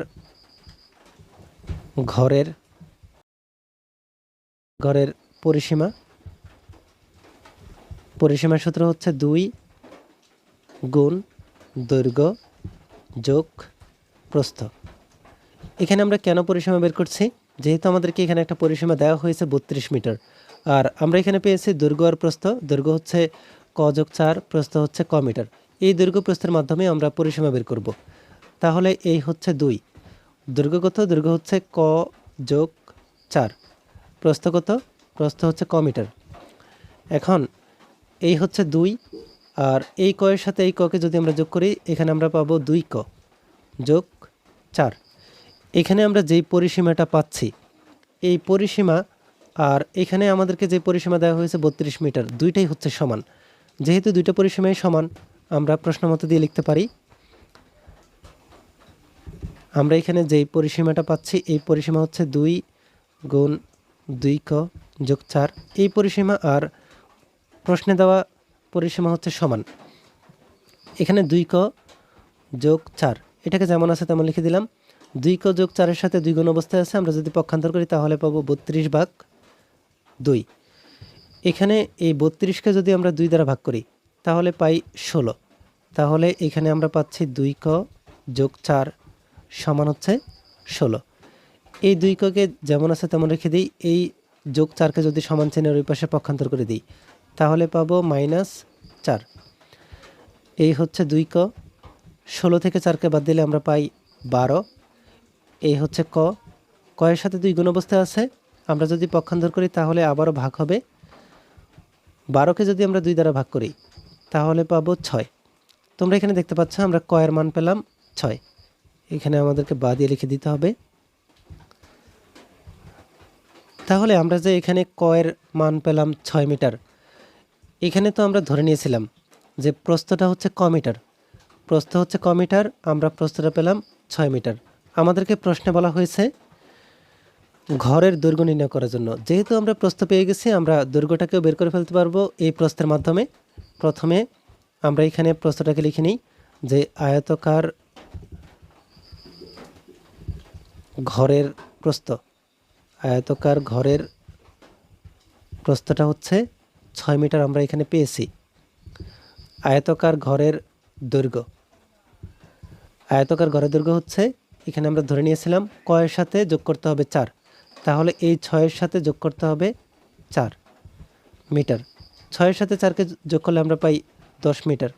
ঘরের ঘরের পরিসীমা, পরিসীমার সূত্র হচ্ছে 2 গুণ দৈর্ঘ্য যোগ প্রস্থ। এখানে আমরা কেন পরিসীমা বের করছি, যেহেতু আমাদেরকে এখানে একটা পরিসীমা দেওয়া হয়েছে 32 মিটার, আর আমরা এখানে পেয়েছি দৈর্ঘ্য আর প্রস্থ। দৈর্ঘ্য হচ্ছে ক যোগ 4, প্রস্থ হচ্ছে ক মিটার। এই দৈর্ঘ্য প্রস্থের মাধ্যমে আমরা পরিসীমা বের করব। তাহলে এই হচ্ছে 2, দৈর্ঘ্য কত, দৈর্ঘ্য হচ্ছে ক যোগ 4, প্রস্থ কত, প্রস্থ হচ্ছে ক মিটার। এখন এই হচ্ছে 2, আর এই কয়ের সাথে এই ককে যদি আমরা যোগ করি এখানে আমরা পাবো 2 ক যোগ 4। এখানে আমরা যেই পরিসীমাটা পাচ্ছি, এই পরিসীমা আর এখানে আমাদেরকে যে পরিসীমা দেওয়া হয়েছে 32 মিটার, দুইটাই হচ্ছে সমান। যেহেতু দুইটা পরিসীমাই সমান, আমরা প্রশ্ন মতো দিয়ে লিখতে পারি আমরা এখানে যেই পরিসীমাটা পাচ্ছি এই পরিসীমা হচ্ছে 2 গুণ 2 ক যোগ 4। এই পরিসীমা আর প্রশ্নে দেওয়া পরিসীমা হচ্ছে সমান। এখানে 2 ক যোগ 4, এটাকে যেমন আছে তেমন লিখে দিলাম। 2 ক যোগ 4-এর সাথে 2 গুণ অবস্থায় আছে, আমরা যদি পক্ষান্তর করি তাহলে পাবো 32/2। এখানে এই 32কে যদি আমরা 2 দ্বারা ভাগ করি তাহলে পাই 16। তাহলে এখানে আমরা পাচ্ছি 2 ক যোগ 4 সমান হচ্ছে 16। এই 2 ককে যেমন আছে তেমন রেখে দিই, এই যোগ 4কে যদি সমান চিহ্নের ওই পাশে পক্ষান্তর করে দিই তাহলে পাবো -4। এই হচ্ছে 2 ক, 16 থেকে 4কে বাদ দিলে আমরা পাই 12। এই হচ্ছে ক, কয়ের সাথে 2 গুণ অবস্থায় আছে, আমরা যদি পক্ষান্তর করি তাহলে আবারও ভাগ হবে। 12কে যদি আমরা 2 দ্বারা ভাগ করি তাহলে পাবো 6। তোমরা এখানে দেখতে পাচ্ছ আমরা কয়ের মান পেলাম 6, এখানে আমাদেরকে বা দিয়ে লিখে দিতে হবে। তাহলে আমরা যে এখানে কয়ের মান পেলাম 6 মিটার, এখানে তো আমরা ধরে নিয়েছিলাম যে প্রস্থটা হচ্ছে ক মিটার, প্রস্থ হচ্ছে ক মিটার, আমরা প্রস্থটা পেলাম 6 মিটার। আমাদেরকে প্রশ্নে বলা হয়েছে ঘরের দৈর্ঘ্য নির্ণয় করার জন্য। যেহেতু আমরা প্রস্থ পেয়ে গেছি, আমরা দৈর্ঘ্যটাকেও বের করে ফেলতে পারবো এই প্রস্থের মাধ্যমে। প্রথমে আমরা এখানে প্রস্থটাকে লিখে নিই যে আয়তাকার ঘরের প্রস্থ, আয়তাকার ঘরের প্রস্থটা হচ্ছে 6 মিটার আমরা এখানে পেয়েছি। আয়তাকার ঘরের দৈর্ঘ্য, আয়তাকার ঘরের দৈর্ঘ্য হচ্ছে এখানে আমরা ধরে নিয়েছিলাম কয়ের সাথে যোগ করতে হবে 4, তাহলে এই 6-এর সাথে যোগ করতে হবে 4 মিটার। 6-এর সাথে 4কে যোগ করলে আমরা পাই 10 মিটার।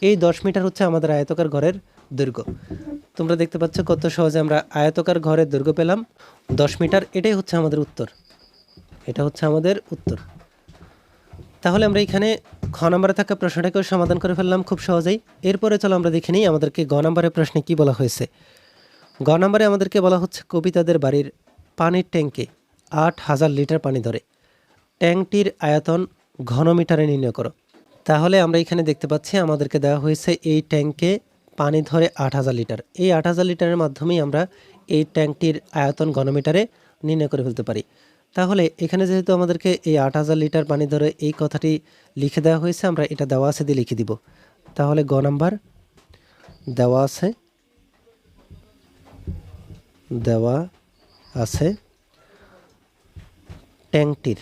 এই 10 মিটার হচ্ছে আমাদের আয়তাকার ঘরের দৈর্ঘ্য। তোমরা দেখতে পাচ্ছ কত সহজে আমরা আয়তাকার ঘরের দৈর্ঘ্য পেলাম 10 মিটার। এটাই হচ্ছে আমাদের উত্তর, এটা হচ্ছে আমাদের উত্তর। তাহলে আমরা এখানে খ নম্বরে থাকা প্রশ্নটাকেও সমাধান করে ফেললাম খুব সহজেই। এরপরে চলো আমরা দেখে নিই আমাদেরকে গ নম্বরের প্রশ্নে কি বলা হয়েছে। গ নম্বরে আমাদেরকে বলা হচ্ছে কবিতাদের বাড়ির পানির ট্যাঙ্কে 8,000 লিটার পানি ধরে। ট্যাঙ্কটির আয়তন ঘনমিটারে নির্ণয় করো। তাহলে আমরা এখানে দেখতে পাচ্ছি আমাদেরকে দেওয়া হয়েছে এই ট্যাঙ্কে পানি ধরে 8,000 লিটার। এই 8,000 লিটারের মাধ্যমেই আমরা এই ট্যাঙ্কটির আয়তন ঘনমিটারে নির্ণয় করে ফেলতে পারি। তাহলে এখানে যেহেতু আমাদেরকে এই 8,000 লিটার পানি ধরে এই কথাটি লিখে দেওয়া হয়েছে, আমরা এটা দেওয়া আছে দিয়ে লিখে দিব। তাহলে গ নাম্বার দেওয়া আছে ট্যাঙ্কটির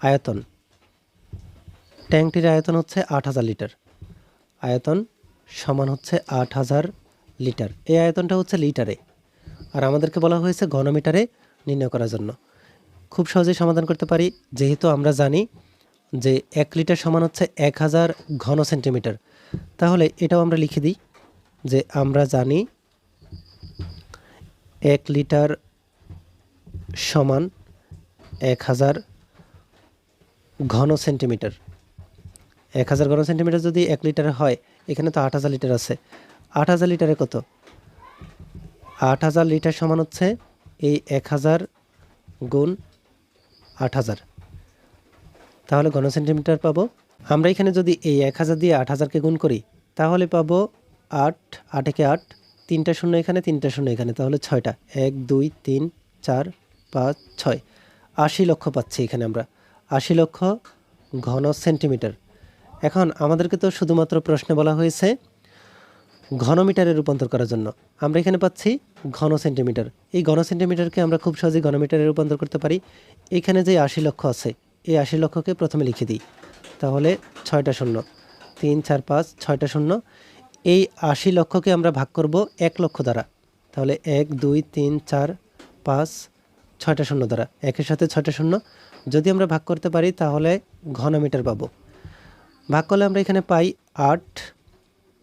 আয়তন। ট্যাঙ্কটির আয়তন হচ্ছে 8,000 লিটার। আয়তন সমান হচ্ছে 8,000 লিটার। এই আয়তনটা হচ্ছে লিটারে, আর আমাদেরকে বলা হয়েছে ঘনমিটারে নির্ণয় করার জন্য। খুব সহজেই সমাধান করতে পারি, যেহেতু আমরা জানি যে 1 লিটার সমান হচ্ছে 1000 ঘন সেন্টিমিটার। তাহলে এটাও আমরা লিখে দিই যে আমরা জানি 1 লিটার সমান 1000 ঘন সেন্টিমিটার। 1000 ঘন সেন্টিমিটার যদি 1 লিটার হয়, এখানে তো 8,000 লিটার আছে। 8,000 লিটারে কত? 8,000 লিটার সমান হচ্ছে এই 1000 গুণ 8,000। তাহলে ঘন সেন্টিমিটার পাবো। আমরা এখানে যদি এই 1000 দিয়ে 8,000কে গুণ করি, তাহলে পাবো 8, 8 একে 8, 3টা শূন্য এখানে, 3টা শূন্য এখানে, তাহলে 6টা, 1 2 3 4 5 6, 80 লক্ষ পাচ্ছি এখানে আমরা। 80 লক্ষ ঘন সেন্টিমিটার। এখন আমাদেরকে তো শুধুমাত্র প্রশ্নে বলা হয়েছে ঘনমিটারে রূপান্তর করার জন্য। আমরা এখানে পাচ্ছি ঘন সেন্টিমিটার। এই ঘন সেন্টিমিটারকে আমরা খুব সহজেই ঘনমিটারে রূপান্তর করতে পারি। এখানে যে 80 লক্ষ আছে, এই 80 লক্ষকে প্রথমে লিখে দিই। তাহলে 6টা শূন্য, 3 4 5, 6টা শূন্য। এই 80 লক্ষকে আমরা ভাগ করব 1 লক্ষ দ্বারা। তাহলে 1 2 3 4 5, 6টা শূন্য দ্বারা, একের সাথে 6টা শূন্য যদি আমরা ভাগ করতে পারি, তাহলে ঘনমিটার পাবো। ভাগ করলে আমরা এখানে পাই 8।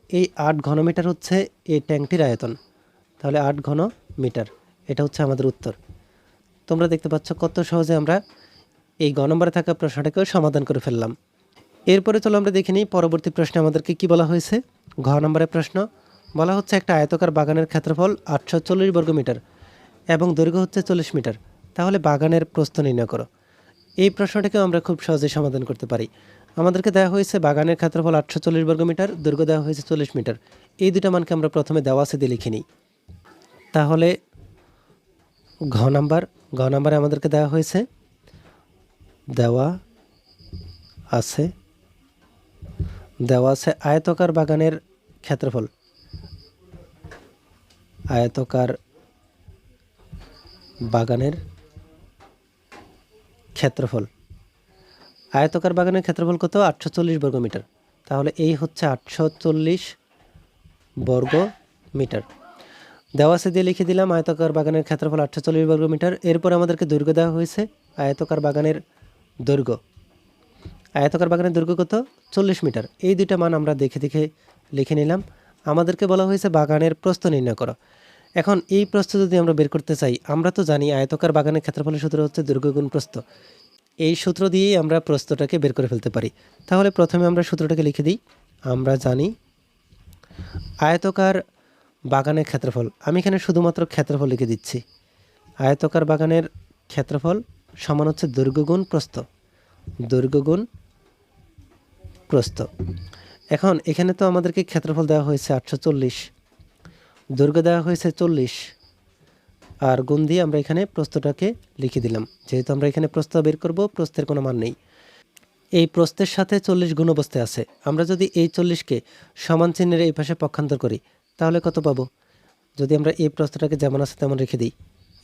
এই 8 ঘনমিটার হচ্ছে এই ট্যাঙ্কটির আয়তন। তাহলে 8 ঘন মিটার, এটা হচ্ছে আমাদের উত্তর। তোমরা দেখতে পাচ্ছ কত সহজে আমরা এই গ নম্বরে থাকা প্রশ্নটাকেও সমাধান করে ফেললাম। এরপরে চলো আমরা দেখে নিই পরবর্তী প্রশ্নে আমাদেরকে কি বলা হয়েছে। ঘ নম্বরের প্রশ্ন বলা হচ্ছে একটা আয়তকার বাগানের ক্ষেত্রফল 840 বর্গমিটার এবং দৈর্ঘ্য হচ্ছে 40 মিটার। তাহলে বাগানের প্রস্থ নির্ণয় করো। এই প্রশ্নটাকেও আমরা খুব সহজেই সমাধান করতে পারি। আমাদেরকে দেওয়া হয়েছে বাগানের ক্ষেত্রফল 840 বর্গমিটার, দৈর্ঘ্য দেওয়া হয়েছে 40 মিটার। এই দুটো মানকে আমরা প্রথমে দেওয়া আছে দিয়ে লিখে নিই। তাহলে ঘ নাম্বারে আমাদেরকে দেওয়া আছে আয়তকার বাগানের ক্ষেত্রফল। আয়তকার বাগানের ক্ষেত্রফল কত? 840 বর্গমিটার। তাহলে এই হচ্ছে 840 বর্গ মিটার। দেওয়া আছে দিয়ে লিখে দিলাম আয়তকার বাগানের ক্ষেত্রফল 840 বর্গমিটার। এরপর আমাদেরকে দৈর্ঘ্য দেওয়া হয়েছে আয়তকার বাগানের দৈর্ঘ্য। আয়তকার বাগানের দৈর্ঘ্য কত? 40 মিটার। এই দুইটা মান আমরা দেখে লিখে নিলাম। আমাদেরকে বলা হয়েছে বাগানের প্রস্থ নির্ণয় করো। এখন এই প্রস্থ যদি আমরা বের করতে চাই, আমরা তো জানি আয়তকার বাগানের ক্ষেত্রফলের সূত্র হচ্ছে দৈর্ঘ্য গুণ প্রস্থ। এই সূত্র দিয়েই আমরা প্রস্থটাকে বের করে ফেলতে পারি। তাহলে প্রথমে আমরা সূত্রটাকে লিখে দিই। আমরা জানি আয়তকার বাগানের ক্ষেত্রফল, আমি এখানে শুধুমাত্র ক্ষেত্রফল লিখে দিচ্ছি। আয়তকার বাগানের ক্ষেত্রফল সমান হচ্ছে দৈর্ঘ্য গুণ প্রস্থ। এখন এখানে তো আমাদেরকে ক্ষেত্রফল দেওয়া হয়েছে 840, দৈর্ঘ্য দেওয়া হয়েছে 40, আর গুণ দিয়ে আমরা এখানে প্রস্থটাকে লিখে দিলাম। যেহেতু আমরা এখানে প্রস্থ বের করব, প্রস্থের কোনো মান নেই। এই প্রস্থের সাথে 40 গুণ অবস্থায় আছে। আমরা যদি এই 40কে সমান চিহ্নের এই পাশে পক্ষান্তর করি, তাহলে কত পাবো? যদি আমরা এই প্রস্থটাকে যেমন আছে তেমন রেখে দিই,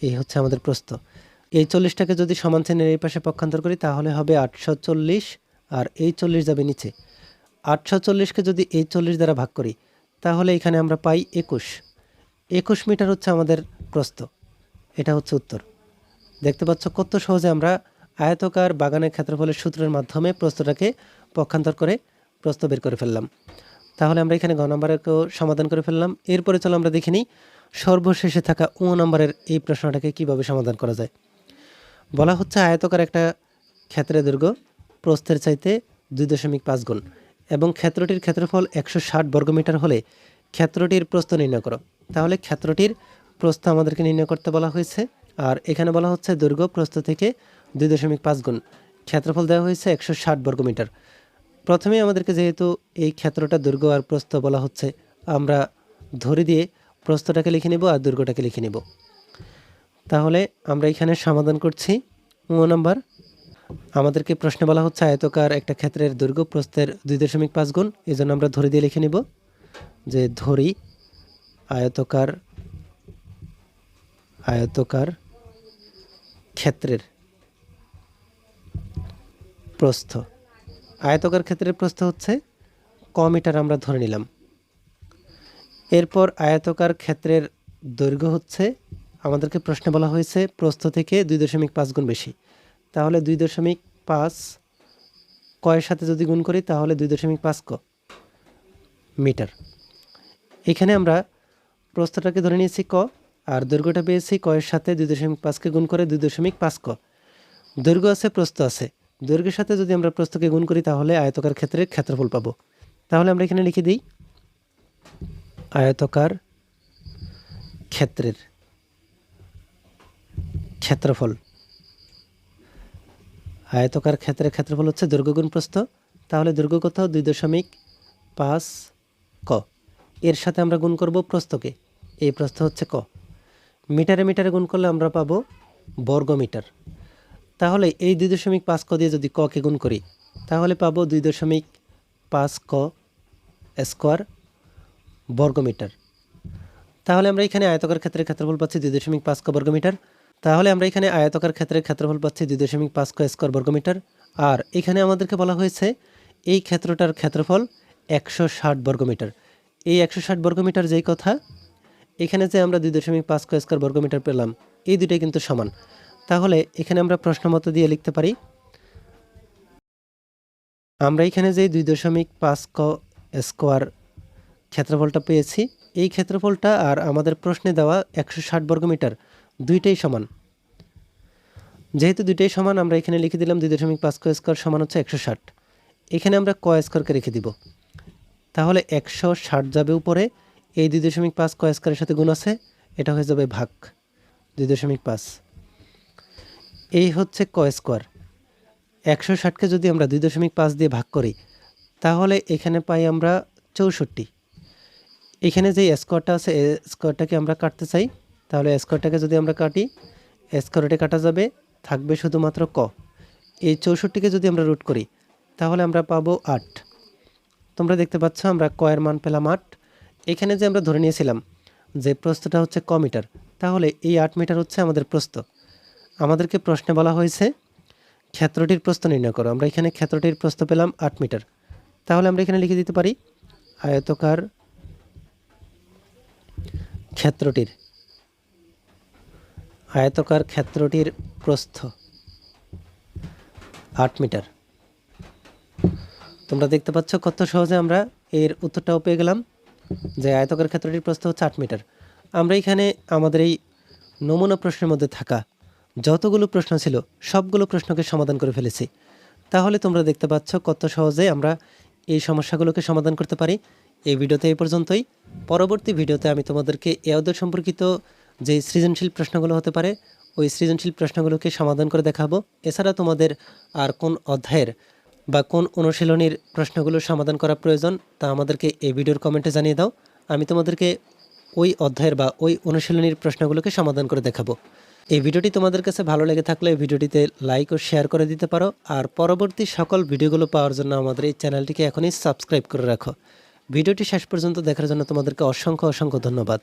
এই হচ্ছে আমাদের প্রস্থ। এই 40টাকে যদি সমান চিহ্নের এই পাশে পক্ষান্তর করি, তাহলে হবে 840, আর এই 40 যাবে নিচে। 840কে যদি এই 40 দ্বারা ভাগ করি, তাহলে এখানে আমরা পাই 21 মিটার হচ্ছে আমাদের প্রস্থ। এটা হচ্ছে উত্তর। দেখতে পাচ্ছ কত সহজে আমরা আয়তকার বাগানের ক্ষেত্রফলের সূত্রের মাধ্যমে প্রস্থটাকে পক্ষান্তর করে প্রস্থ বের করে ফেললাম। তাহলে আমরা এখানে ঘ নম্বরেরকেও সমাধান করে ফেললাম। এরপরে চলো আমরা দেখে নিই সর্বশেষে থাকা ও নম্বরের এই প্রশ্নটাকে কিভাবে সমাধান করা যায়। বলা হচ্ছে আয়তকার একটা ক্ষেত্রের দৈর্ঘ্য প্রস্থের চাইতে 2.5 গুণ এবং ক্ষেত্রটির ক্ষেত্রফল 160 বর্গমিটার হলে ক্ষেত্রটির প্রস্থ নির্ণয় করো। তাহলে ক্ষেত্রটির প্রস্থ আমাদেরকে নির্ণয় করতে বলা হয়েছে। আর এখানে বলা হচ্ছে দৈর্ঘ্য প্রস্থ থেকে 2.5 গুণ, ক্ষেত্রফল দেওয়া হয়েছে 160 বর্গমিটার। প্রথমেই আমাদেরকে যেহেতু এই ক্ষেত্রটা দৈর্ঘ্য আর প্রস্থ বলা হচ্ছে, আমরা ধরে দিয়ে প্রস্থটাকে লিখে নেব আর দৈর্ঘ্যটাকে লিখে নেব। তাহলে আমরা এখানে সমাধান করছি। নম্বর, আমাদেরকে প্রশ্নে বলা হচ্ছে আয়তকার একটা ক্ষেত্রের দৈর্ঘ্য প্রস্থের 2.5 গুণ, এই জন্য আমরা ধরে দিয়ে লিখে নিব যে ধরি আয়তকার ক্ষেত্রের প্রস্থ। আয়তকার ক্ষেত্রের প্রস্থ হচ্ছে ক মিটার আমরা ধরে নিলাম। এরপর আয়তকার ক্ষেত্রের দৈর্ঘ্য হচ্ছে, আমাদেরকে প্রশ্নে বলা হয়েছে প্রস্থ থেকে 2.5 গুণ বেশি, তাহলে 2.5 কয়ের সাথে যদি গুণ করি তাহলে 2.5 ক মিটার। এখানে আমরা প্রস্থটাকে ধরে নিয়েছি ক, আর দৈর্ঘ্যটা পেয়েছি কয়ের সাথে 2.5কে গুণ করে 2.5 ক। দৈর্ঘ্য আছে, প্রস্থ আছে, দৈর্ঘ্যের সাথে যদি আমরা প্রস্থকে গুণ করি তাহলে আয়তকার ক্ষেত্রের ক্ষেত্রফল পাবো। তাহলে আমরা এখানে লিখে দিই আয়তকার ক্ষেত্রের ক্ষেত্রফল। আয়তকার ক্ষেত্রের ক্ষেত্রফল হচ্ছে দৈর্ঘ্য গুণ প্রস্থ। তাহলে দৈর্ঘ্য কত? 2.5 ক। এর সাথে আমরা গুণ করব প্রস্থকে, এই প্রস্থ হচ্ছে ক। মিটারে মিটারে গুণ করলে আমরা পাবো বর্গ মিটার। তাহলে এই 2.5 ক দিয়ে যদি ককে গুণ করি তাহলে পাবো 2.5 ক স্কোয়ার বর্গমিটার। তাহলে আমরা এখানে আয়তকার ক্ষেত্রের ক্ষেত্রফল পাচ্ছি 2.5 ক বর্গমিটার। তাহলে আমরা এখানে আয়তকার ক্ষেত্রের ক্ষেত্রফল পাচ্ছি 2.5 ক স্কোয়ার বর্গমিটার। আর এখানে আমাদেরকে বলা হয়েছে এই ক্ষেত্রটার ক্ষেত্রফল 160 বর্গমিটার। এই 160 বর্গমিটার যেই কথা, এখানে যে আমরা 2.5 ক স্কোয়ার বর্গমিটার পেলাম, এই দুটোই কিন্তু সমান। তাহলে এখানে আমরা প্রশ্ন মতো দিয়ে লিখতে পারি, আমরা এখানে যে 2.5 ক স্কোয়ার ক্ষেত্রফলটা পেয়েছি, এই ক্ষেত্রফলটা আর আমাদের প্রশ্নে দেওয়া 160 বর্গমিটার দুইটাই সমান। যেহেতু দুইটাই সমান, আমরা এখানে লিখে দিলাম 2.5 ক স্কোয়ার সমান হচ্ছে 160। এখানে আমরা ক স্কোয়ারকে রেখে দিব, তাহলে 160 যাবে উপরে, এই 2.5 ক স্কোয়ারের সাথে গুণ আছে, এটা হয়ে যাবে ভাগ 2.5। এই হচ্ছে ক স্কোয়ার। 160কে যদি আমরা 2.5 দিয়ে ভাগ করি তাহলে এখানে পাই আমরা 64। এখানে যে স্কোয়ারটা আছে, এই স্কোয়ারটাকে আমরা কাটতে চাই, তাহলে স্কোয়ারটাকে যদি আমরা কাটি, স্কোয়ারটা কাটা যাবে, থাকবে শুধুমাত্র ক। এই 64কে যদি আমরা রুট করি তাহলে আমরা পাবো 8। তোমরা দেখতে পাচ্ছ আমরা ক এর মান পেলাম 8। এখানে যে আমরা ধরে নিয়েছিলাম যে প্রস্থটা হচ্ছে ক মিটার, তাহলে এই 8 মিটার হচ্ছে আমাদের প্রস্থ। আমাদেরকে প্রশ্নে বলা হয়েছে ক্ষেত্রটির প্রস্থ নির্ণয় করো। আমরা এখানে ক্ষেত্রটির প্রস্থ পেলাম 8 মিটার। তাহলে আমরা এখানে লিখে দিতে পারি আয়তকার ক্ষেত্রটির প্রস্থ 8 মিটার। তোমরা দেখতে পাচ্ছ কত সহজে আমরা এর উত্তরটাও পেয়ে গেলাম যে আয়তকার ক্ষেত্রটির প্রস্থ হচ্ছে 8 মিটার। আমরা এখানে আমাদের এই নমুনা প্রশ্নের মধ্যে থাকা যতগুলো প্রশ্ন ছিল সবগুলো প্রশ্নকে সমাধান করে ফেলেছি। তাহলে তোমরা দেখতে পাচ্ছ কত সহজে আমরা এই সমস্যাগুলোকে সমাধান করতে পারি। এই ভিডিওতে এই পর্যন্তই। পরবর্তী ভিডিওতে আমি তোমাদেরকে এ অধ্যায় সম্পর্কিত যে সৃজনশীল প্রশ্নগুলো হতে পারে ওই সৃজনশীল প্রশ্নগুলোকে সমাধান করে দেখাবো। এছাড়া তোমাদের আর কোন অধ্যায়ের বা কোন অনুশীলনীর প্রশ্নগুলো সমাধান করা প্রয়োজন তা আমাদেরকে এই ভিডিওর কমেন্টে জানিয়ে দাও। আমি তোমাদেরকে ওই অধ্যায়ের বা ওই অনুশীলনীর প্রশ্নগুলোকে সমাধান করে দেখাবো। এই ভিডিওটি তোমাদের কাছে ভালো লেগে থাকলে ভিডিওটিতে লাইক ও শেয়ার করে দিতে পারো। আর পরবর্তী সকল ভিডিওগুলো পাওয়ার জন্য আমাদের এই চ্যানেলটিকে এখনই সাবস্ক্রাইব করে রাখো। ভিডিওটি শেষ পর্যন্ত দেখার জন্য তোমাদেরকে অসংখ্য ধন্যবাদ।